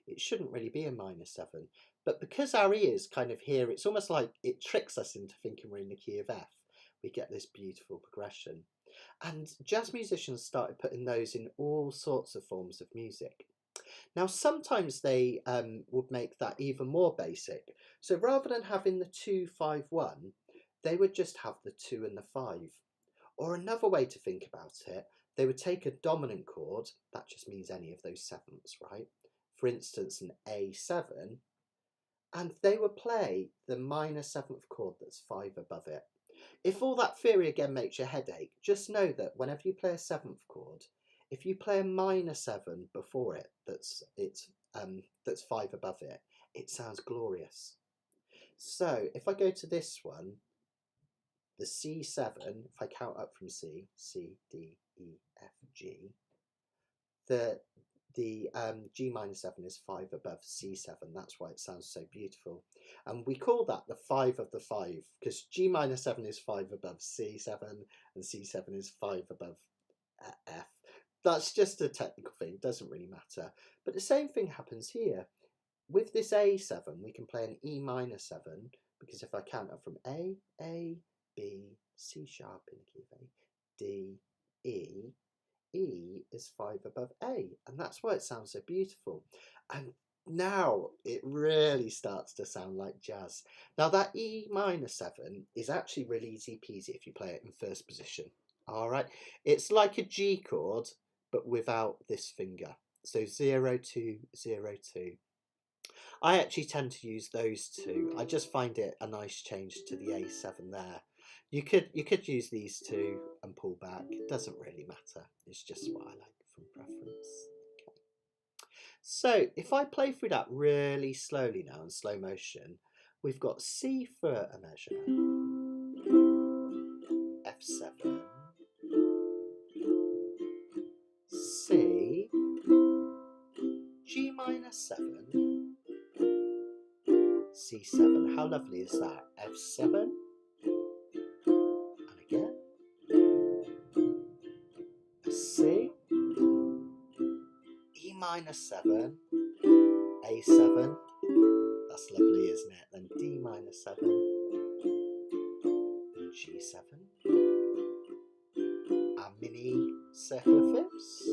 [SPEAKER 1] It shouldn't really be a minor 7. But because our ears kind of hear, it's almost like it tricks us into thinking we're in the key of F. We get this beautiful progression. And jazz musicians started putting those in all sorts of forms of music. Now, sometimes they would make that even more basic. So rather than having the 2-5-1, they would just have the 2 and the 5. Or another way to think about it, they would take a dominant chord, that just means any of those 7ths, right? For instance, an A7, and they would play the minor 7th chord that's 5 above it. If all that theory again makes your head ache, just know that whenever you play a 7th chord, if you play a minor 7 before it that's 5 above it, it sounds glorious. So if I go to this one, the C7, if I count up from C, C, D, E, F, G, the G minor 7 is 5 above C7. That's why it sounds so beautiful. And we call that the 5 of the 5, because G minor 7 is 5 above C7 and C7 is 5 above F. That's just a technical thing, doesn't really matter. But the same thing happens here. With this A7, we can play an E minor 7, because if I count up from A, B, C sharp in the key of A, D, E, E is 5 above A, and that's why it sounds so beautiful. And now it really starts to sound like jazz. Now that E minor 7 is actually really easy peasy if you play it in first position. All right, it's like a G chord, but without this finger. So 0, 2, 0, 2. I actually tend to use those two. I just find it a nice change to the A7 there. You could use these two and pull back. It doesn't really matter. It's just what I like from preference. Okay. So if I play through that really slowly now in slow motion, we've got C for a measure, F7, C, G minor 7, C7. How lovely is that? F7, and again, C, E minor 7, A7, that's lovely, isn't it? Then D minor 7, and G7, our mini circle of fifths.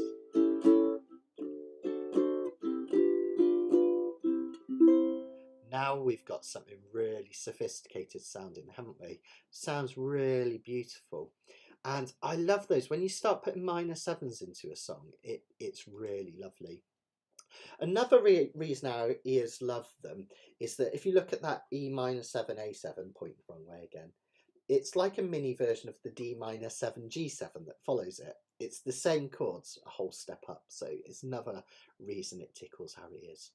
[SPEAKER 1] Now we've got something really sophisticated sounding, haven't we? Sounds really beautiful. And I love those. When you start putting minor 7s into a song, it's really lovely. Another reason our ears love them is that if you look at that E minor 7, A7, pointing the wrong way again, it's like a mini version of the D minor 7, G7 that follows it. It's the same chords, a whole step up. So it's another reason it tickles our ears.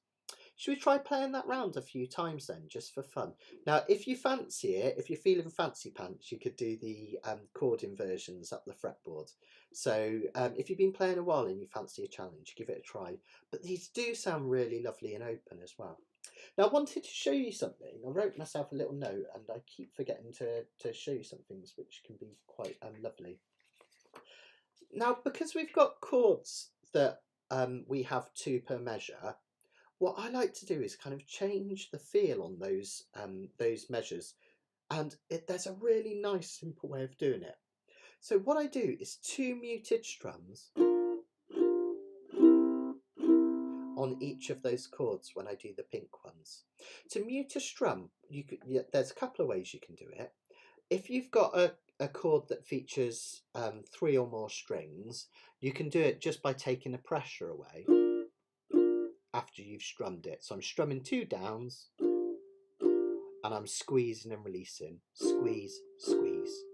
[SPEAKER 1] Should we try playing that round a few times then, just for fun? Now, if you fancy it, if you're feeling fancy pants, you could do the chord inversions up the fretboard. So if you've been playing a while and you fancy a challenge, give it a try. But these do sound really lovely and open as well. Now, I wanted to show you something. I wrote myself a little note and I keep forgetting to show you some things which can be quite lovely. Now, because we've got chords that we have 2 per measure, what I like to do is kind of change the feel on those measures, and there's a really nice simple way of doing it. So what I do is 2 muted strums on each of those chords when I do the pink ones. To mute a strum, there's a couple of ways you can do it. If you've got a chord that features 3 or more strings, you can do it just by taking the pressure away after you've strummed it. So I'm strumming 2 downs and I'm squeezing and releasing. Squeeze, squeeze.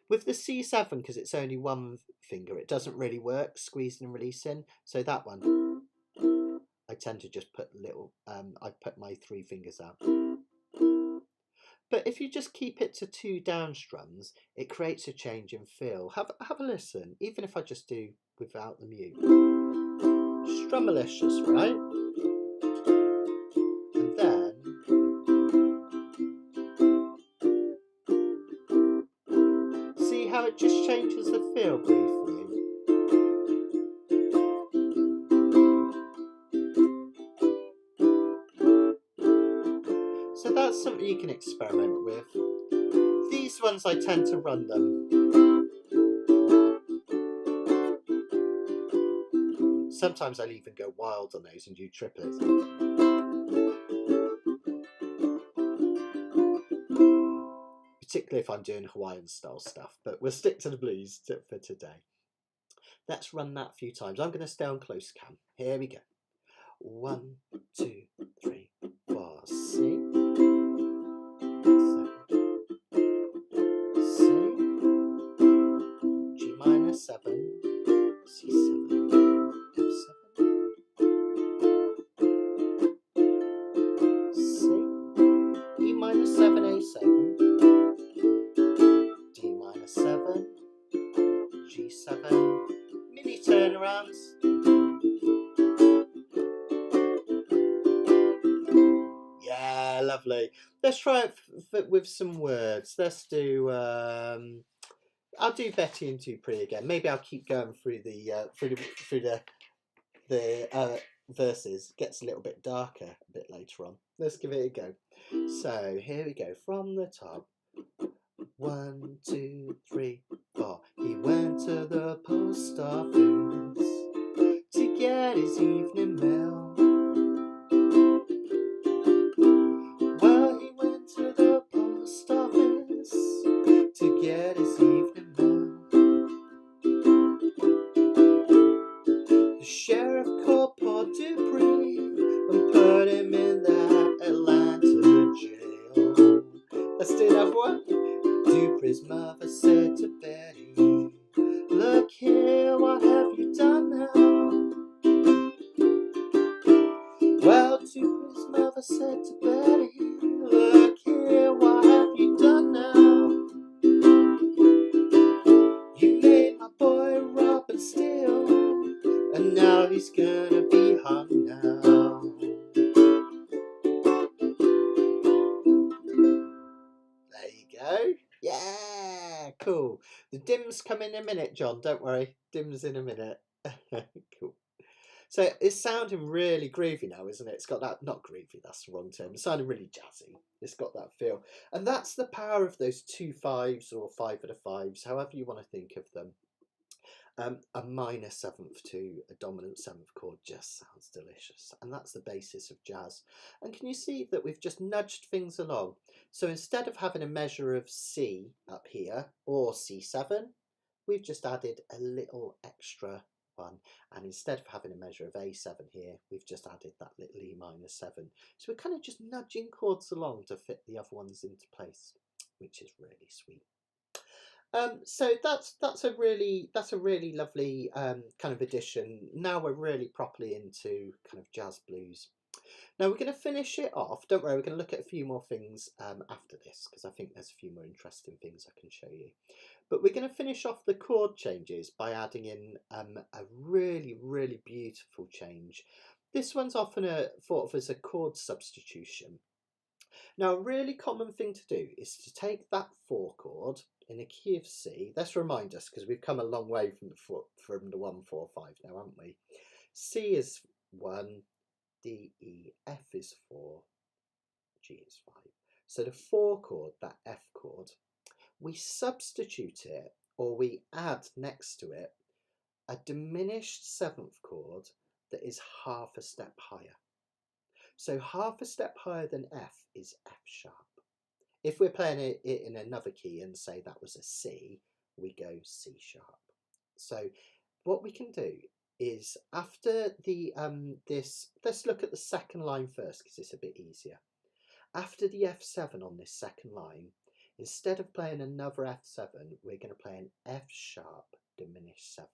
[SPEAKER 1] With the C7, because it's only 1 finger, it doesn't really work, squeezing and releasing. So that one, I tend to just put little, I put my 3 fingers out. But if you just keep it to 2 down strums, it creates a change in feel. Have a listen, even if I just do without the mute. Strummalicious, right? And then see how it just changes the feel briefly. So that's something you can experiment with. These ones I tend to run them. Sometimes I'll even go wild on those and do triplets. Particularly if I'm doing Hawaiian style stuff, but we'll stick to the blues for today. Let's run that a few times. I'm going to stay on close cam. Here we go. 1, 2, 3, 4, C. G minor 7, C7, F7, 7, A7, D minor 7, G7, mini turnarounds. Yeah, lovely. Let's try it with some words. Let's do. I'll do Betty and Dupree again. Maybe I'll keep going through the verses. It gets a little bit darker a bit later on. Let's give it a go. So here we go from the top. 1, 2, 3, 4. He went to the post office to get his evening mail. Well, he went to the post office to get his evening mail. The sheriff called poor Dupree and put him in that Atlanta jail. Let's do that one. Dupree's mother said to Betty, look here, what have you done now? Well, Dupree's mother said to Betty, look here, what have you done now? You made my boy rob and steal, and now he's gonna be hung now. There you go. Yeah, cool. The dim's come in a minute, John. Don't worry. Dim's in a minute. Cool. So it's sounding really groovy now, isn't it? It's got that, not groovy, that's the wrong term. It's sounding really jazzy. It's got that feel. And that's the power of those 2 5s or 5 of the 5s, however you want to think of them. A minor 7th to a dominant 7th chord just sounds delicious. And that's the basis of jazz. And can you see that we've just nudged things along? So instead of having a measure of C up here or C7, we've just added a little extra one, and instead of having a measure of A7 here, we've just added that little E minor 7. So we're kind of just nudging chords along to fit the other ones into place, which is really sweet. So that's a really lovely kind of addition. Now we're really properly into kind of jazz blues. Now we're going to finish it off. Don't worry, we're going to look at a few more things after this, because I think there's a few more interesting things I can show you. But we're going to finish off the chord changes by adding in a really beautiful change. This one's often thought of as a chord substitution. Now a really common thing to do is to take that 4 chord in a key of C. Let's remind us, because we've come a long way from the 1, 4, 5 now, haven't we? C is 1, D, E, F is 4, G is 5. So the 4 chord, that F chord, we substitute it, or we add next to it, a diminished 7th chord that is half a step higher. So half a step higher than F is F sharp. If we're playing it in another key and say that was a C, we go C sharp. So what we can do is after the let's look at the second line first, because it's a bit easier. After the F7 on this second line, instead of playing another F7, we're going to play an F sharp diminished 7.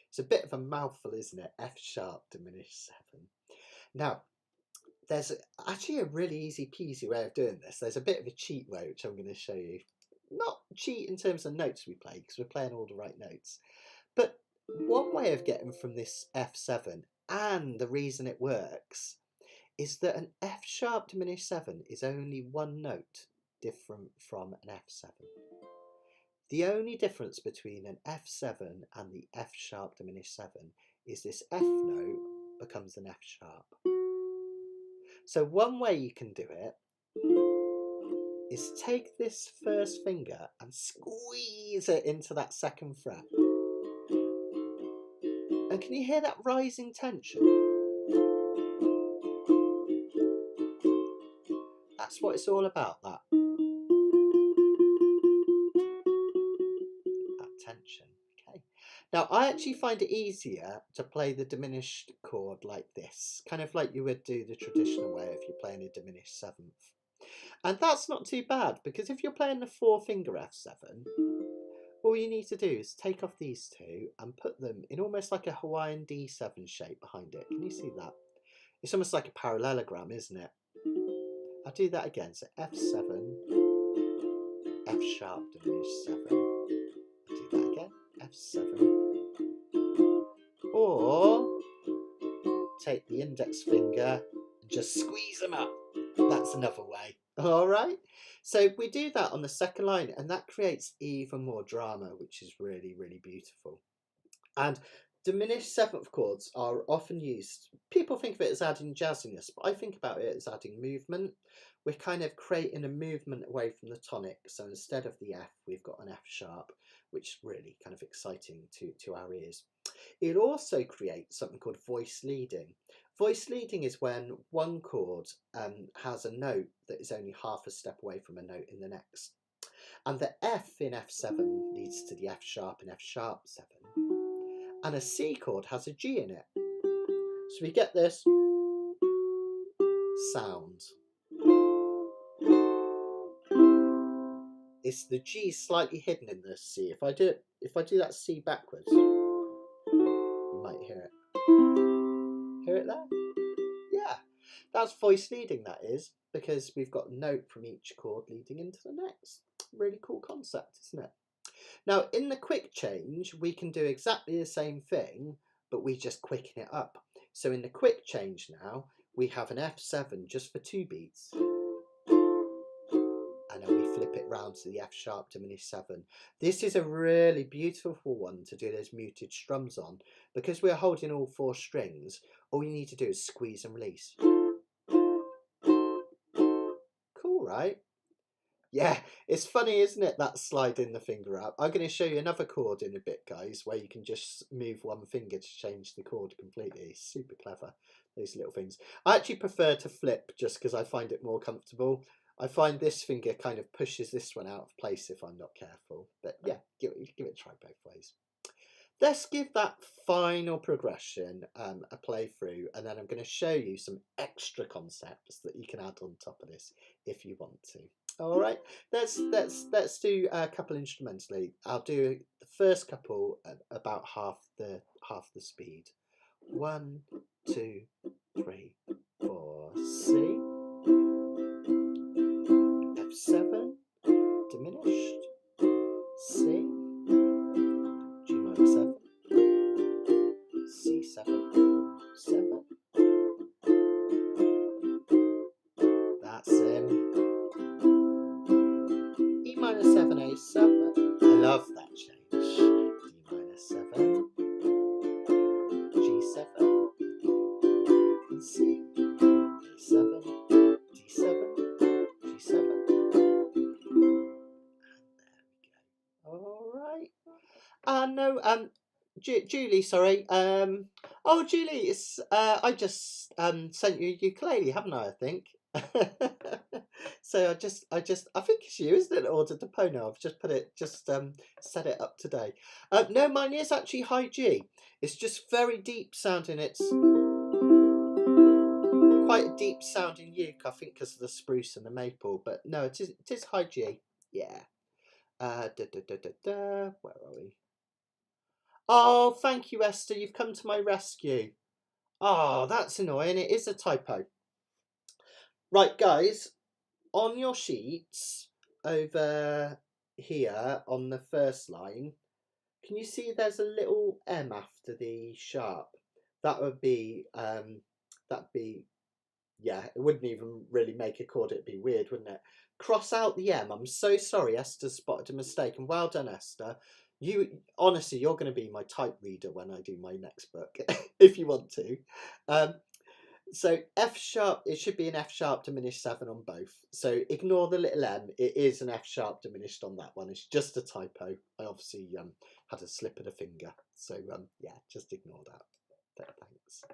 [SPEAKER 1] It's a bit of a mouthful, isn't it? F sharp diminished 7. Now, there's actually a really easy peasy way of doing this. There's a bit of a cheat way, which I'm going to show you. Not cheat in terms of notes we play, because we're playing all the right notes. But one way of getting from this F7, and the reason it works, is that an F sharp diminished 7 is only one note different from an F7. The only difference between an F7 and the F sharp diminished 7 is this F note becomes an F sharp. So one way you can do it is take this first finger and squeeze it into that second fret. And can you hear that rising tension? That's what it's all about, that tension. Okay. Now I actually find it easier to play the diminished chord like this, kind of like you would do the traditional way if you're playing a diminished 7th. And that's not too bad, because if you're playing the 4-finger F7, all you need to do is take off these two and put them in almost like a Hawaiian D7 shape behind it. Can you see that? It's almost like a parallelogram, isn't it? I'll do that again. So F7, F sharp diminished 7. Do that again. F7. Or take the index finger and just squeeze them up. That's another way. All right. So we do that on the second line, and that creates even more drama, which is really, really beautiful. And diminished seventh chords are often used. People think of it as adding jazziness, but I think about it as adding movement. We're kind of creating a movement away from the tonic. So instead of the F, we've got an F sharp, which is really kind of exciting to our ears. It also creates something called voice leading. Voice leading is when one chord has a note that is only half a step away from a note in the next. And the F in F7 leads to the F sharp in F sharp 7. And a C chord has a G in it. So we get this sound. It's the G slightly hidden in the C. If I do that C backwards, you might hear it. Hear it there? Yeah, that's voice leading, that is, because we've got a note from each chord leading into the next. Really cool concept, isn't it? Now, in the quick change, we can do exactly the same thing, but we just quicken it up. So in the quick change now, we have an F7 just for 2 beats. And then we flip it round to the F sharp diminished 7. This is a really beautiful one to do those muted strums on. Because we're holding all 4 strings, all you need to do is squeeze and release. Cool, right? Yeah, it's funny, isn't it, that sliding the finger up. I'm going to show you another chord in a bit, guys, where you can just move one finger to change the chord completely. Super clever, those little things. I actually prefer to flip just because I find it more comfortable. I find this finger kind of pushes this one out of place if I'm not careful. But yeah, give it a try both ways. Let's give that final progression a play through, and then I'm going to show you some extra concepts that you can add on top of this if you want to. All right, let's do a couple instrumentally. I'll do the first couple at about half the speed. 1, 2, 3, 4. C, F7 diminished, C, G minor 7, C7, 7. That's E minor 7, A7. I love that change. D minor 7, G7, and C, A7, D7, G7. All right. No, Julie, sorry. Oh, Julie, it's I just sent you a ukulele, haven't I think. So I think it's you, isn't it? Ordered the Pono. I've just set it up today. No, mine is actually high G. It's just very deep sounding. It's quite a deep sounding uke, I think, because of the spruce and the maple. But no, it is high G. Yeah. Where are we? Oh, thank you, Esther. You've come to my rescue. Oh, that's annoying. It is a typo. Right, guys, on your sheets over here on the first line, can you see there's a little M after the sharp? That would be, yeah, it wouldn't even really make a chord. It'd be weird, wouldn't it? Cross out the M. I'm so sorry, Esther spotted a mistake, and well done, Esther. Honestly, you're going to be my type reader when I do my next book, if you want to. So F sharp, it should be an F sharp diminished 7 on both. So ignore the little M. It is an F sharp diminished on that one. It's just a typo. I obviously had a slip of the finger. So yeah, just ignore that. Thanks.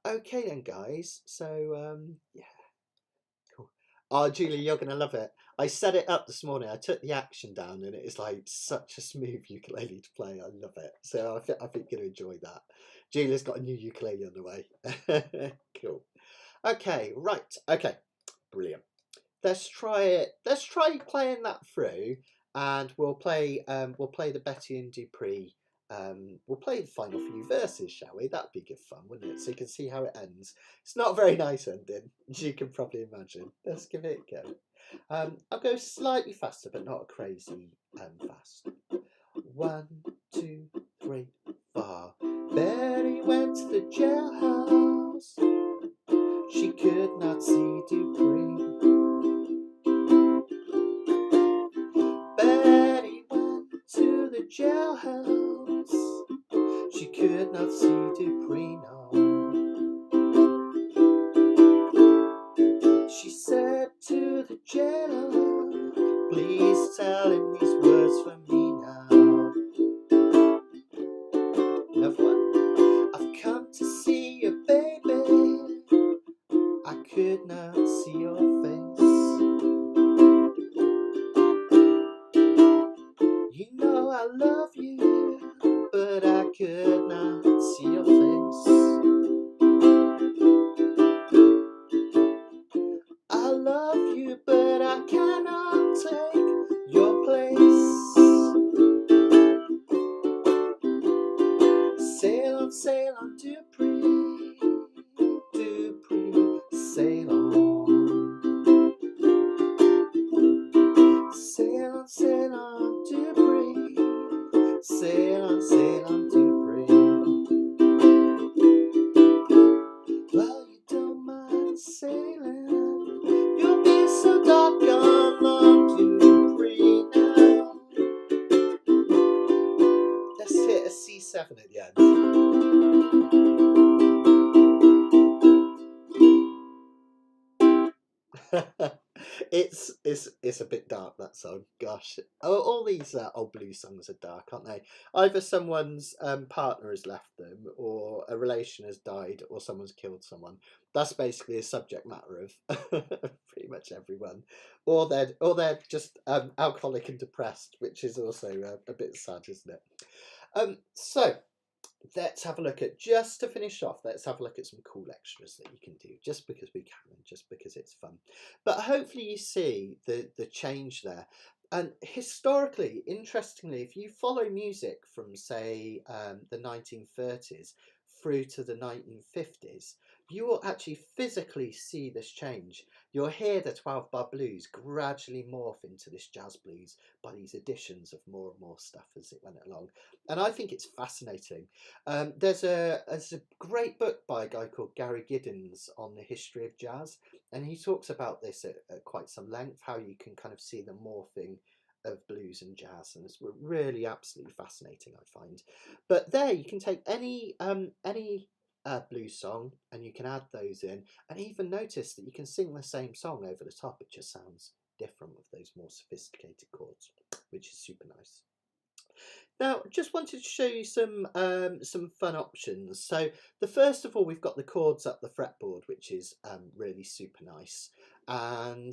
[SPEAKER 1] Okay then, guys. So yeah. Cool. Oh, Julie, you're going to love it. I set it up this morning. I took the action down, and it is like such a smooth ukulele to play. I love it. So I think you're going to enjoy that. Julie's got a new ukulele on the way. Cool. Okay, right. Okay, brilliant. Let's try it. Let's try playing that through, and we'll play the Betty and Dupree we'll play the final few verses, shall we? That'd be good fun, wouldn't it? So you can see how it ends. It's not a very nice ending, as you can probably imagine. Let's give it a go. I'll go slightly faster, but not crazy fast. 1, 2, 3, 4. Betty went to the jailhouse. She could not see Dupree. Betty went to the jailhouse. She could not see Dupree, no. She said to the jailer, please tell him these words for me now. Another one. I've come to see you, baby. I could not see your face. You know I love you, but I could not see your face. I love you, but I cannot take your place. Sail on, Dupree, Dupree, sail on. Sail on, Dupree, sail on, Dupree. Well, you don't mind sailing, you'll be so doggone long, Dupree, now. Let's hit a C7 at the end. It's a bit dark, that song. Gosh, all these old blues songs are dark, aren't they? Either someone's partner has left them, or a relation has died, or someone's killed someone. That's basically a subject matter of pretty much everyone. Or they're just alcoholic and depressed, which is also a bit sad, isn't it? So let's have a look at, just to finish off, let's have a look at some cool extras that you can do, just because we can and just because it's fun. But hopefully you see the change there. And historically, interestingly, if you follow music from, say, the 1930s through to the 1950s, you will actually physically see this change. You'll hear the 12-bar blues gradually morph into this jazz blues by these additions of more and more stuff as it went along. And I think it's fascinating. There's a great book by a guy called Gary Giddens on the history of jazz, and he talks about this at quite some length, how you can kind of see the morphing of blues and jazz, and it's really absolutely fascinating, I find. But there you can take any blues song and you can add those in, and even notice that you can sing the same song over the top. It just sounds different with those more sophisticated chords, which is super nice. Now, just wanted to show you some fun options. So the first of all, we've got the chords up the fretboard, which is really super nice. And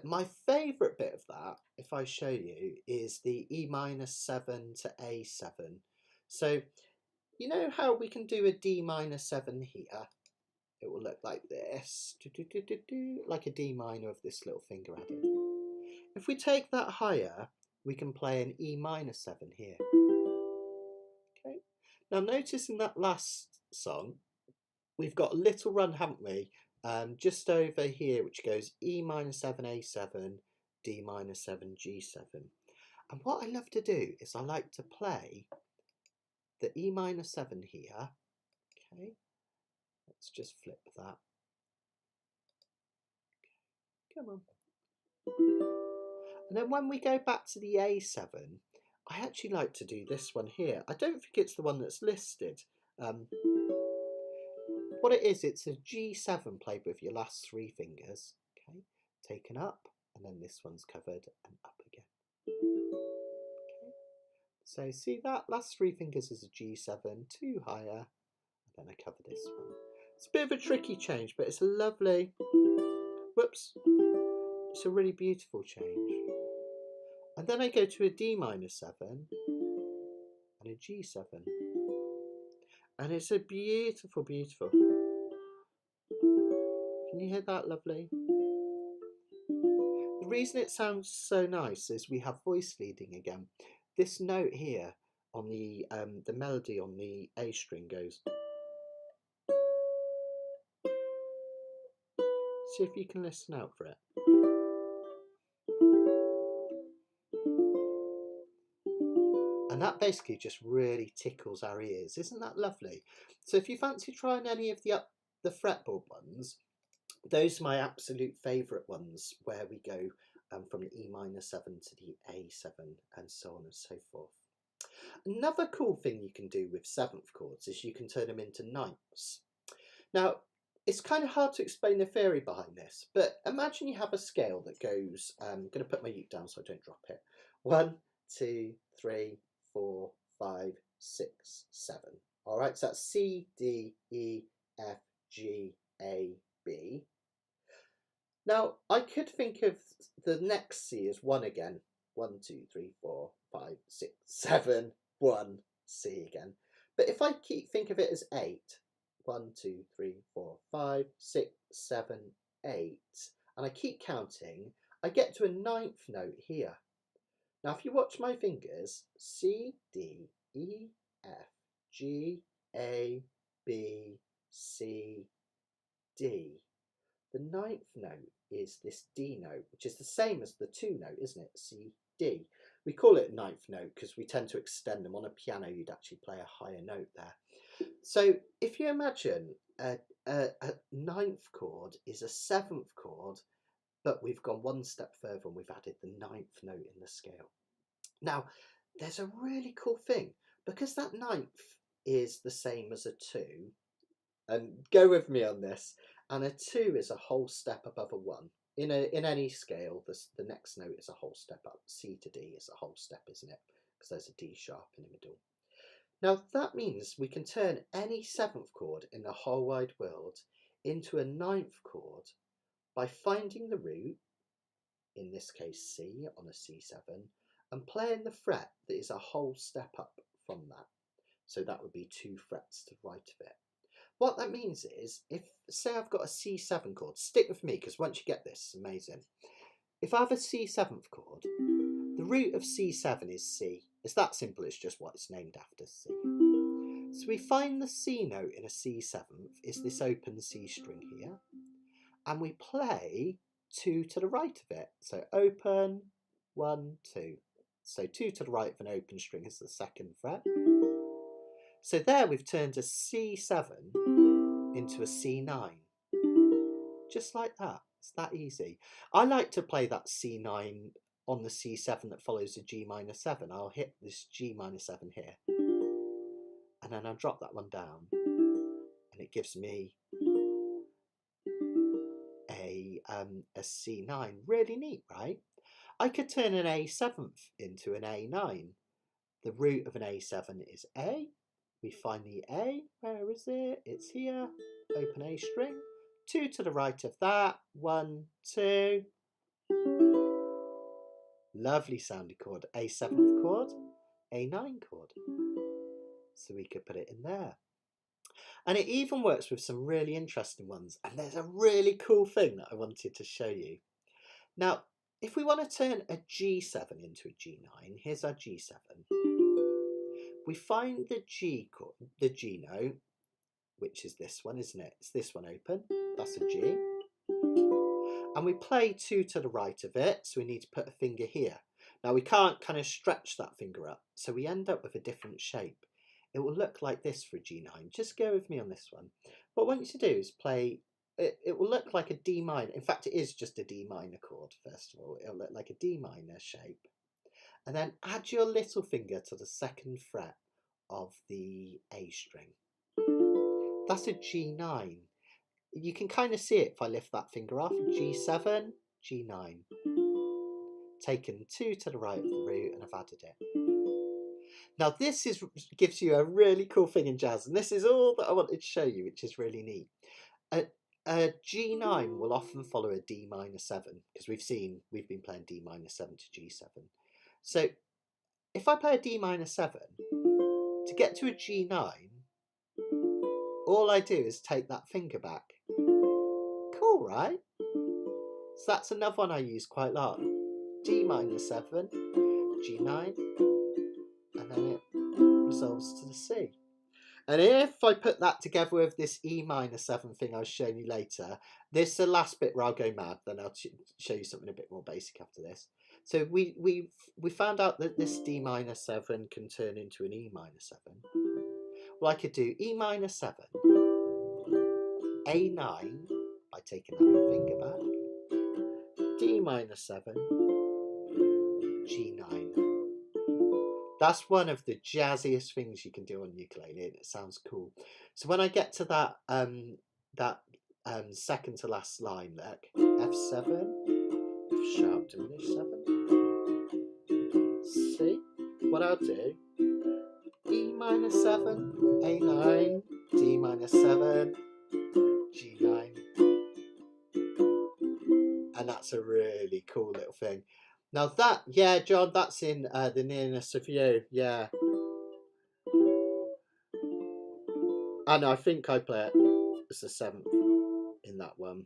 [SPEAKER 1] my favourite bit of that, if I show you, is the E-7 to A7. So you know how we can do a D-7 here? It will look like this, like a D minor with this little finger added. If we take that higher, we can play an E-7 here. Okay. Now notice in that last song, we've got a little run, haven't we? Just over here, which goes E-7, A7, D-7, G7. And what I love to do is I like to play the E-7 here. Okay. Let's just flip that. Come on. And then when we go back to the A7, I actually like to do this one here. I don't think it's the one that's listed. What it is, it's a G7 played with your last three fingers. Okay, taken up, and then this one's covered and up again. Okay, so see that last three fingers is a G7, two higher, and then I cover this one. It's a bit of a tricky change, but it's a lovely, whoops, it's a really beautiful change. And then I go to a D-7 and a G7. And it's a beautiful, beautiful. Can you hear that lovely? The reason it sounds so nice is we have voice leading again. This note here on the melody on the A string goes. See if you can listen out for it. And that basically just really tickles our ears. Isn't that lovely? So if you fancy trying any of the fretboard ones, those are my absolute favourite ones, where we go from the E minor 7 to the A7 and so on and so forth. Another cool thing you can do with seventh chords is you can turn them into ninths. Now, it's kind of hard to explain the theory behind this, but imagine you have a scale that goes, I'm going to put my uke down so I don't drop it. 1, 2, 3, 4, 5, 6, 7. All right, so that's C, D, E, F, G, A, B. Now, I could think of the next C as 1 again. 1, 2, 3, 4, 5, 6, 7, 1, C again. But if I think of it as 8, 1, 2, 3, 4, 5, 6, 7, 8, and I keep counting, I get to a ninth note here. Now, if you watch my fingers, C, D, E, F, G, A, B, C, D. The ninth note is this D note, which is the same as the 2 note, isn't it? C, D. We call it ninth note because we tend to extend them. On a piano, you'd actually play a higher note there. So if you imagine a ninth chord is a seventh chord, but we've gone one step further and we've added the ninth note in the scale. Now, there's a really cool thing, because that ninth is the same as a 2, and go with me on this, and a 2 is a whole step above a 1. In any scale, the next note is a whole step up. C to D is a whole step, isn't it? Because there's a D sharp in the middle. Now, that means we can turn any seventh chord in the whole wide world into a ninth chord by finding the root, in this case C on a C7, and playing the fret that is a whole step up from that. So that would be 2 frets to the right of it. What that means is, if, say I've got a C7 chord, stick with me because once you get this, it's amazing. If I have a C7th chord, the root of C7 is C. It's that simple, it's just what it's named after, C. So we find the C note in a C7th is this open C string here, and we play 2 to the right of it. So open, 1, 2. So 2 to the right of an open string is the 2nd fret. So there we've turned a C7 into a C9. Just like that. It's that easy. I like to play that C9 on the C7 that follows the G minor 7. I'll hit this G minor 7 here, and then I'll drop that one down, and it gives me a C9. Really neat, right? I could turn an A7th into an A9. The root of an A7 is A. We find the A. Where is it? It's here. Open A string. 2 to the right of that. 1, 2. Lovely sounding chord. A7th chord. A9 chord. So we could put it in there. And it even works with some really interesting ones. And there's a really cool thing that I wanted to show you. Now, if we want to turn a G7 into a G9, here's our G7. We find the G chord, the G note, which is this one, isn't it? It's this one open. That's a G. And we play 2 to the right of it, so we need to put a finger here. Now we can't kind of stretch that finger up, so we end up with a different shape. It will look like this for a G9. Just go with me on this one. What I want you to do is play, it will look like a D minor. In fact, it is just a D minor chord, first of all. It'll look like a D minor shape. And then add your little finger to the 2nd fret of the A string. That's a G9. You can kind of see it if I lift that finger off. G7, G9. Taken 2 to the right of the root, and I've added it. Now this gives you a really cool thing in jazz, and this is all that I wanted to show you, which is really neat. A G9 will often follow a D minor 7, because we've been playing D minor 7 to G7. So if I play a D minor 7, to get to a G9, all I do is take that finger back. Cool, right? So that's another one I use quite a lot. D minor 7, G9, and then themselves to the sea. And if I put that together with this E minor 7 thing I was showing you later, this is the last bit where I'll go mad, then I'll show you something a bit more basic after this. So we found out that this D minor 7 can turn into an E minor 7. Well, I could do E minor 7, A9 by taking that finger back, D minor 7, G9. That's one of the jazziest things you can do on ukulele, and it sounds cool. So when I get to that second to last line, like F7, F sharp diminished 7, C, what I'll do, E minor 7, A9, D minor 7, G9, and that's a really cool little thing. Now that, yeah, John, that's in The Nearness of You, yeah. And I think I play it as the 7th in that one.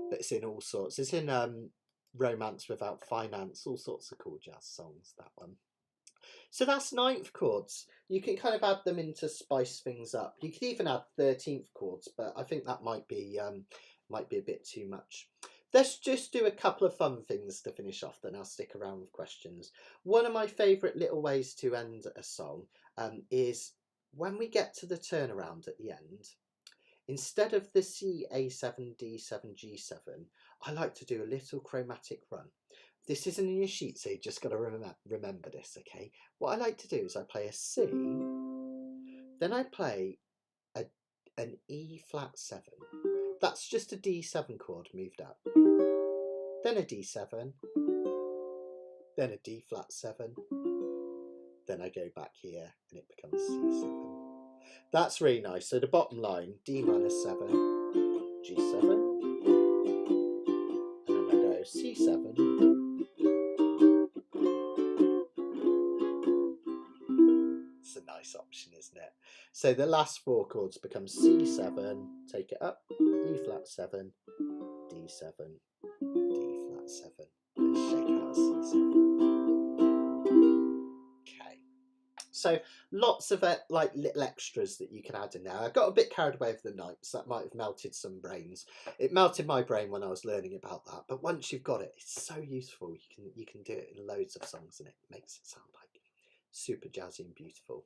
[SPEAKER 1] But it's in all sorts. It's in Romance Without Finance, all sorts of cool jazz songs, that one. So that's 9th chords. You can kind of add them in to spice things up. You could even add 13th chords, but I think that might be a bit too much. Let's just do a couple of fun things to finish off, then I'll stick around with questions. One of my favourite little ways to end a song is when we get to the turnaround at the end. Instead of the C, A7, D7, G7, I like to do a little chromatic run. This isn't in your sheet, so you just got to remember this, okay? What I like to do is I play a C, then I play an E flat 7. That's just a D7 chord moved up. Then a D7, then a D flat 7, then I go back here and it becomes C7. That's really nice. So the bottom line, D minor 7, G7, and then I go C7, it's a nice option, isn't it? So the last 4 chords become C7, take it up, E flat 7, D7, D flat 7, and shake out C7. Okay. So lots of like little extras that you can add in there. I got a bit carried away with the notes. That might have melted some brains. It melted my brain when I was learning about that. But once you've got it, it's so useful. You can do it in loads of songs, and it makes it sound like super jazzy and beautiful.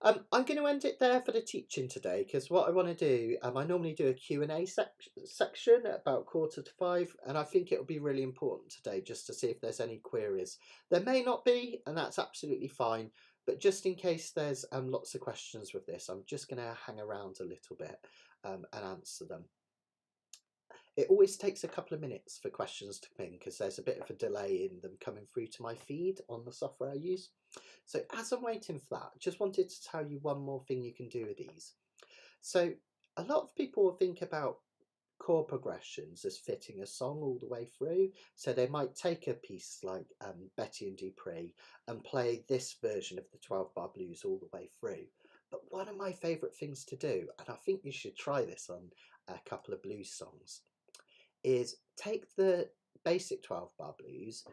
[SPEAKER 1] I'm going to end it there for the teaching today, because what I want to do, I normally do a Q&A section at about 4:45, and I think it'll be really important today just to see if there's any queries. There may not be, and that's absolutely fine. But just in case there's lots of questions with this, I'm just going to hang around a little bit and answer them. It always takes a couple of minutes for questions to come in because there's a bit of a delay in them coming through to my feed on the software I use. So as I'm waiting for that, I just wanted to tell you one more thing you can do with these. So a lot of people will think about chord progressions as fitting a song all the way through. So they might take a piece like Betty and Dupree and play this version of the 12-bar blues all the way through. But one of my favourite things to do, and I think you should try this on a couple of blues songs, is take the basic 12-bar blues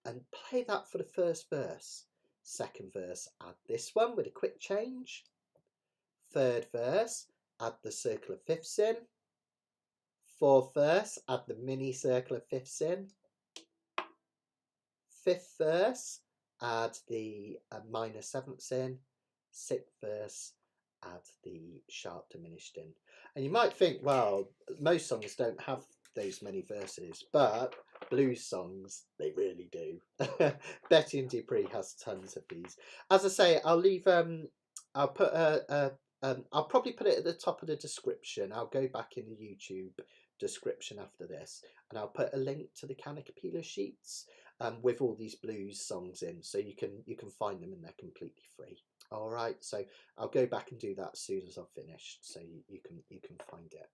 [SPEAKER 1] and play that for the first verse. Second verse, add this one with a quick change. Third verse, add the circle of fifths in. Fourth verse, add the mini circle of fifths in. Fifth verse, add the minor sevenths in. Sixth verse, add the sharp diminished in. And you might think, well, most songs don't have those many verses, but blues songs, they really do. Betty and Dupree has tons of these. As I say, I'll leave, I'll put I'll probably put it at the top of the description. I'll go back in the YouTube description after this, and I'll put a link to the Canacapilla sheets with all these blues songs in, so you can find them and they're completely free. All right, so I'll go back and do that as soon as I've finished, so you can find it.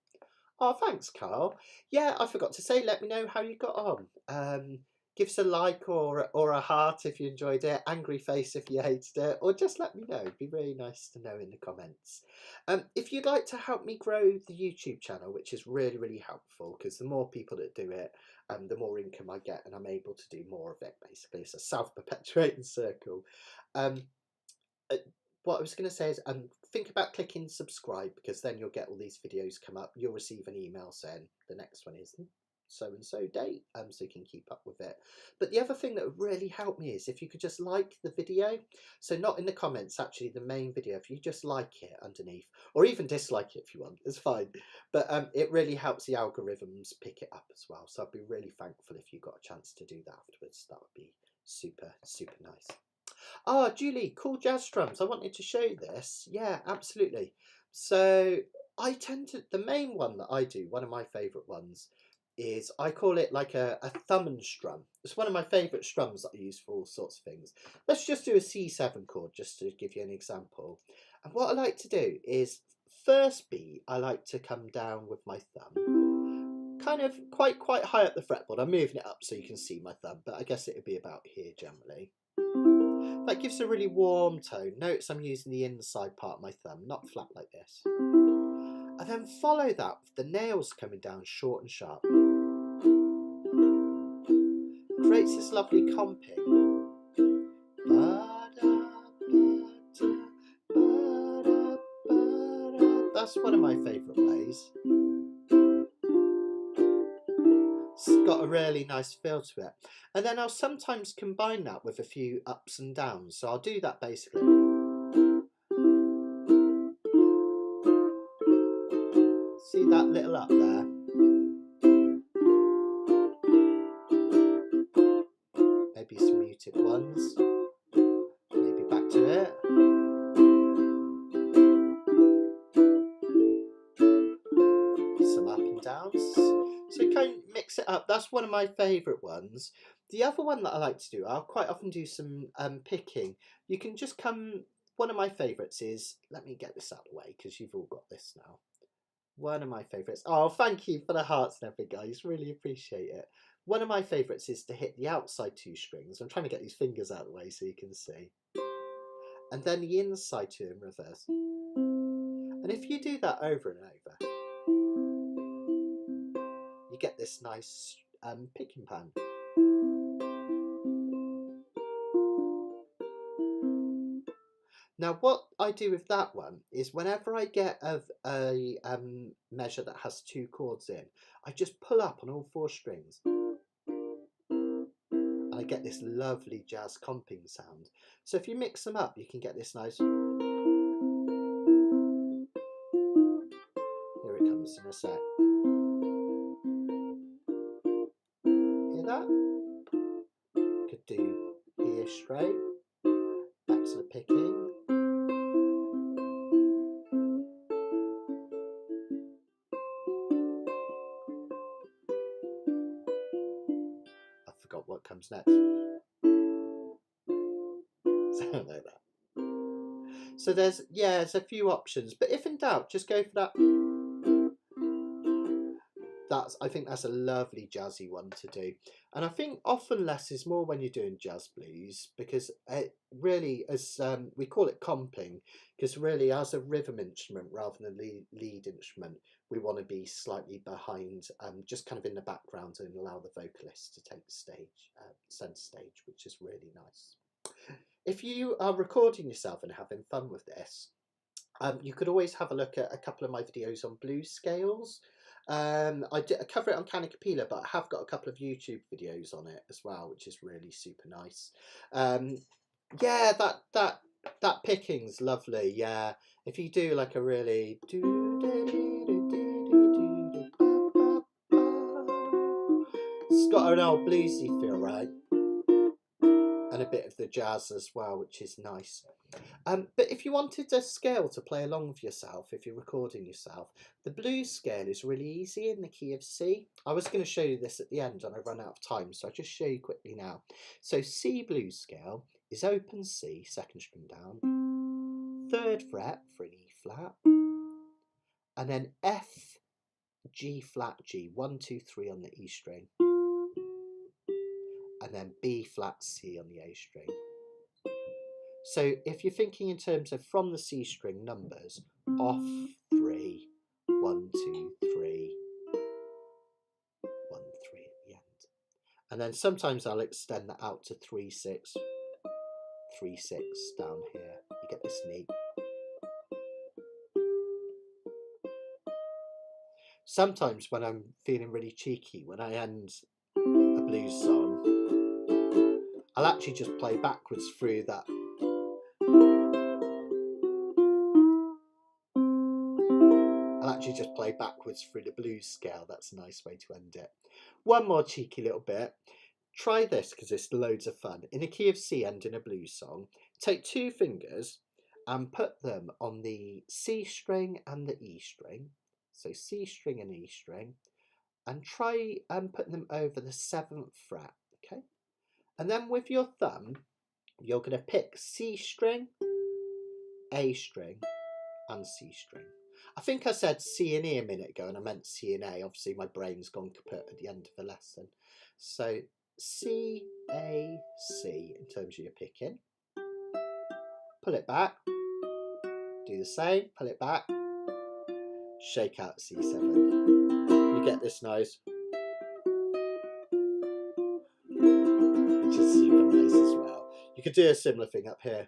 [SPEAKER 1] Oh, thanks, Carl. Yeah, I forgot to say, let me know how you got on. Give us a like or a heart if you enjoyed it, angry face if you hated it, or just let me know. It'd be really nice to know in the comments. If you'd like to help me grow the YouTube channel, which is really, really helpful, because the more people that do it, the more income I get, and I'm able to do more of it, basically. It's a self-perpetuating circle. what I was going to say is think about clicking subscribe, because then you'll get all these videos come up. You'll receive an email saying the next one is so and so date, so you can keep up with it. But the other thing that would really help me is if you could just like the video. So not in the comments, actually the main video, if you just like it underneath, or even dislike it if you want, it's fine. But it really helps the algorithms pick it up as well. So I'd be really thankful if you got a chance to do that afterwards. That would be super, super nice. Ah, Julie, cool jazz drums. I wanted to show you this. Yeah, absolutely. So I tend to, the main one that I do, one of my favourite ones, is I call it like a thumb and strum. It's one of my favourite strums that I use for all sorts of things. Let's just do a C7 chord just to give you an example. And what I like to do is, first beat, I like to come down with my thumb, kind of quite high up the fretboard. I'm moving it up so you can see my thumb, but I guess it would be about here generally. That gives a really warm tone. Notice I'm using the inside part of my thumb, not flat like this. And then follow that with the nails coming down short and sharp. Creates this lovely comping. That's one of my favourite ways. It's got a really nice feel to it. And then I'll sometimes combine that with a few ups and downs. So I'll do that basically. See that little up there? Maybe some muted ones. Maybe back to it. Some up and downs. So you kind of mix it up. That's one of my favourite ones. The other one that I like to do, I'll quite often do some picking. You can just come, one of my favourites is, let me get this out of the way because you've all got this now. One of my favourites, oh thank you for the hearts and everything guys, really appreciate it. One of my favourites is to hit the outside two strings. I'm trying to get these fingers out of the way so you can see. And then the inside two in reverse. And if you do that over and over, you get this nice picking pattern. Now what I do with that one is whenever I get a measure that has two chords in, I just pull up on all four strings. And I get this lovely jazz comping sound. So if you mix them up, you can get this nice... Here it comes in a sec. Hear that? Could do here straight, back to the picking. I forgot what comes next. Something like that. So there's a few options, but if in doubt, just go for that. I think that's a lovely jazzy one to do. And I think often less is more when you're doing jazz blues, because it really, as we call it comping, because really as a rhythm instrument rather than a lead instrument, we want to be slightly behind, just kind of in the background, and allow the vocalist to take the stage, center stage, which is really nice. If you are recording yourself and having fun with this, you could always have a look at a couple of my videos on blues scales. I cover it on Canacapilla, but I have got a couple of YouTube videos on it as well, which is really super nice. Yeah, that picking's lovely. Yeah, if you do like a really it's got an old bluesy feel, right? And a bit of the jazz as well, which is nice. But if you wanted a scale to play along with yourself, if you're recording yourself, the blues scale is really easy in the key of C. I was going to show you this at the end and I run out of time, so I'll just show you quickly now. So C blues scale is open C, second string down, 3rd fret for an E flat, and then F, G flat G, 1, 2, 3 on the E string, and then B flat C on the A string. So if you're thinking in terms of from the C string numbers, off 3, 1, 2, 3, 1, 3 at the end. And then sometimes I'll extend that out to 3, 6, 3/6 down here. You get this neat. Sometimes when I'm feeling really cheeky, when I end a blues song, I'll actually just play backwards through that. I'll actually just play backwards through the blues scale. That's a nice way to end it. One more cheeky little bit. Try this because it's loads of fun. In a key of C ending a blues song, take 2 fingers and put them on the C string and the E string. So C string and E string. And try and put them over the 7th fret, okay? And then with your thumb, you're going to pick C string, A string, and C string. I think I said C and E a minute ago, and I meant C and A. Obviously, my brain's gone kaput at the end of the lesson. So C, A, C in terms of your picking. Pull it back. Do the same. Pull it back. Shake out C7. You get this nice, which is super nice as well. You could do a similar thing up here.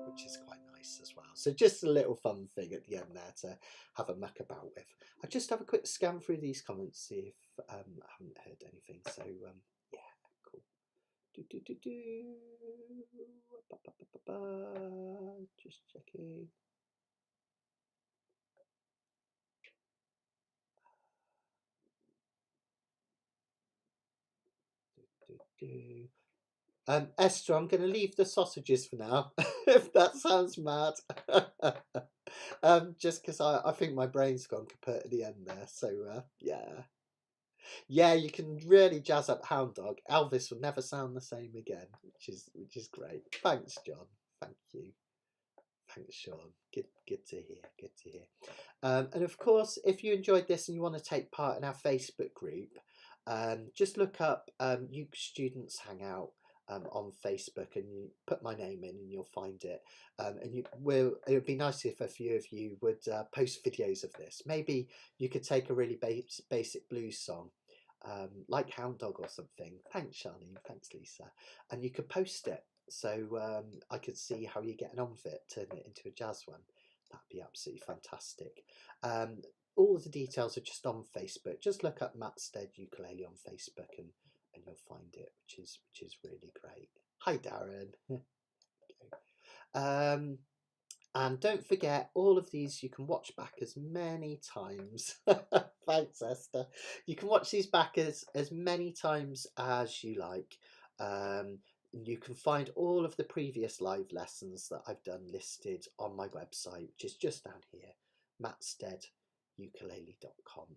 [SPEAKER 1] Which is quite nice as well. So just a little fun thing at the end there to have a muck about with. I'll just have a quick scan through these comments, see if I haven't heard anything. So yeah, cool. Just checking. Esther, I'm going to leave the sausages for now, if that sounds mad. Just because I think my brain's gone kaput at the end there. So yeah. Yeah, you can really jazz up Hound Dog. Elvis will never sound the same again, which is great. Thanks, John. Thank you. Thanks, Sean. Good to hear. Good to hear. And of course, if you enjoyed this and you want to take part in our Facebook group, just look up Uke Students Hangout on Facebook, and you put my name in, and you'll find it. And it would be nice if a few of you would post videos of this. Maybe you could take a really basic blues song, like Hound Dog or something. Thanks, Charlene. Thanks, Lisa. And you could post it, so I could see how you're getting on with it, turn it into a jazz one. That'd be absolutely fantastic. All of the details are just on Facebook. Just look up Matt Stead Ukulele on Facebook, and you'll find it, which is really great. Hi, Darren. And don't forget, all of these you can watch back as many times. Thanks, Esther. You can watch these back as many times as you like. You can find all of the previous live lessons that I've done listed on my website, which is just down here, mattsteadukulele.com.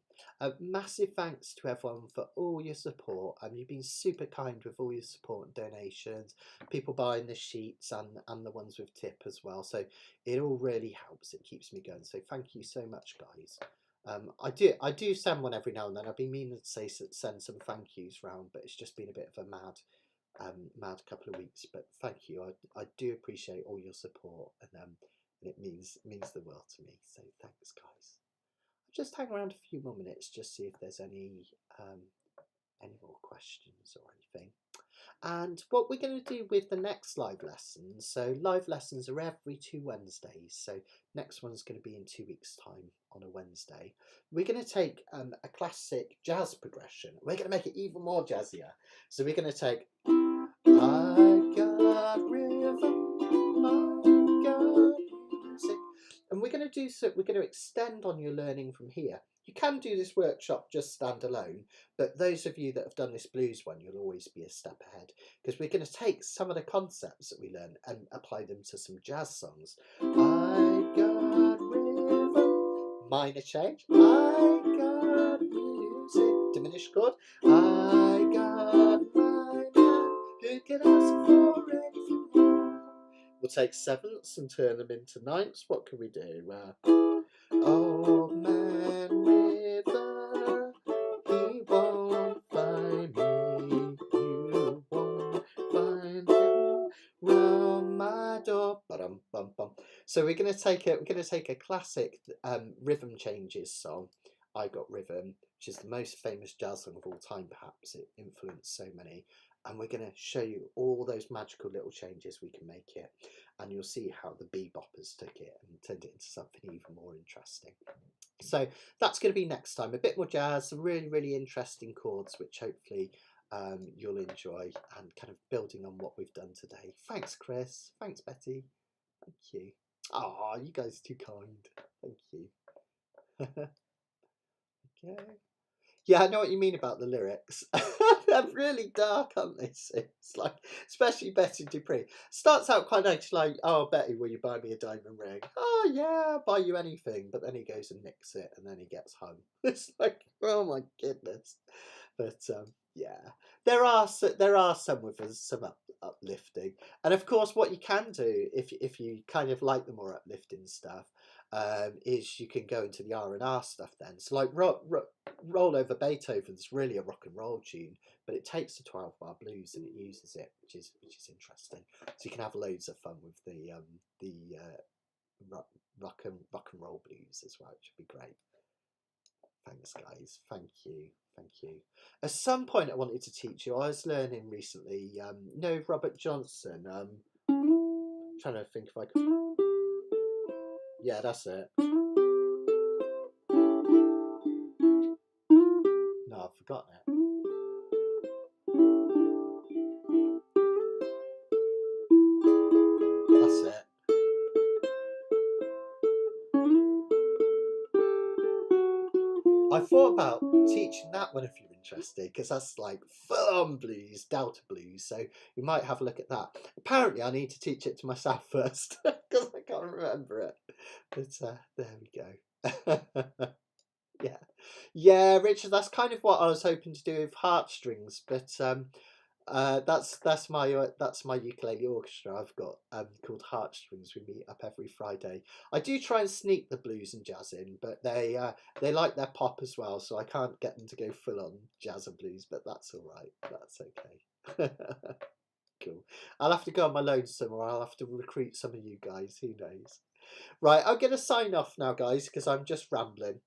[SPEAKER 1] Massive thanks to everyone for all your support. You've been super kind with all your support and donations, people buying the sheets and the ones with tip as well. So it all really helps. It keeps me going. So thank you so much, guys. I do send one every now and then. I've been meaning to send some thank yous round, but it's just been a bit of a mad couple of weeks. But thank you. I do appreciate all your support, and it means the world to me. So thanks, guys. Just hang around a few more minutes, just see if there's any more questions or anything. And what we're going to do with the next live lessons, so live lessons are every 2 Wednesdays, so next one's going to be in 2 weeks' time on a Wednesday. We're going to take a classic jazz progression. We're going to make it even more jazzier. So we're going to take I got rhythm, I got music. And we're going to do so. We're going to extend on your learning from here. You can do this workshop just standalone, but those of you that have done this blues one, you'll always be a step ahead, because we're going to take some of the concepts that we learned and apply them to some jazz songs. I got rhythm, minor change. I got music, diminished chord. I got my man, who can ask for anything more? We'll take sevenths and turn them into ninths. What can we do? Oh man river, he won't find me. You won't find him round my door. Ba-dum, bum, bum. So we're going to take a classic rhythm changes song. I Got Rhythm, which is the most famous jazz song of all time, perhaps. It influenced so many. And we're going to show you all those magical little changes we can make it. And you'll see how the beboppers took it and turned it into something even more interesting. So that's going to be next time. A bit more jazz, some really, really interesting chords, which hopefully you'll enjoy, and kind of building on what we've done today. Thanks, Chris. Thanks, Betty. Thank you. Oh, you guys are too kind. Thank you. Okay. Yeah, I know what you mean about the lyrics. They're really dark, aren't they? It's like, especially Betty Dupree. Starts out quite nice, like, oh, Betty, will you buy me a diamond ring? Oh, yeah, I'll buy you anything. But then he goes and nicks it, and then he gets hung. It's like, oh my goodness. But yeah, there are some with us, some uplifting. And of course, what you can do if you kind of like the more uplifting stuff, is you can go into the R&R stuff then. So like Roll Over Beethoven's really a rock and roll tune, but it takes the 12-bar blues and it uses it, which is interesting. So you can have loads of fun with the rock and roll blues as well, which would be great. Thanks, guys. Thank you. Thank you. At some point, I wanted to teach you. I was learning recently. No, Robert Johnson. Trying to think if I could. Yeah, that's it. No, I've forgotten it. That's it. I thought about teaching that one if you're interested, because that's like full-on blues, Delta blues. So you might have a look at that. Apparently, I need to teach it to myself first because I can't remember it. But there we go. Yeah, Richard. That's kind of what I was hoping to do with heartstrings, but that's my ukulele orchestra I've got, called Heartstrings. We meet up every Friday. I do try and sneak the blues and jazz in, but they like their pop as well, so I can't get them to go full on jazz and blues. But that's all right. That's okay. Cool. I'll have to go on my lonesome, somewhere. I'll have to recruit some of you guys. Who knows? Right, I'm going to sign off now, guys, because I'm just rambling.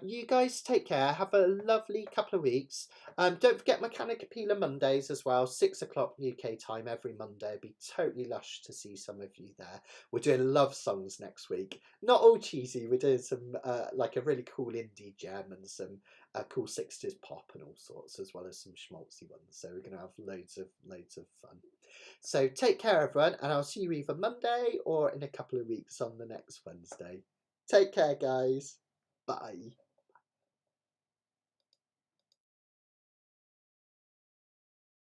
[SPEAKER 1] You guys take care. Have a lovely couple of weeks. Don't forget Mechanicapilla Mondays as well, 6 o'clock UK time every Monday. It'd be totally lush to see some of you there. We're doing love songs next week. Not all cheesy. We're doing some like a really cool indie gem and some cool 60s pop and all sorts, as well as some schmaltzy ones. So we're going to have loads of fun. So take care, everyone, and I'll see you either Monday or in a couple of weeks on the next Wednesday. Take care, guys. Bye.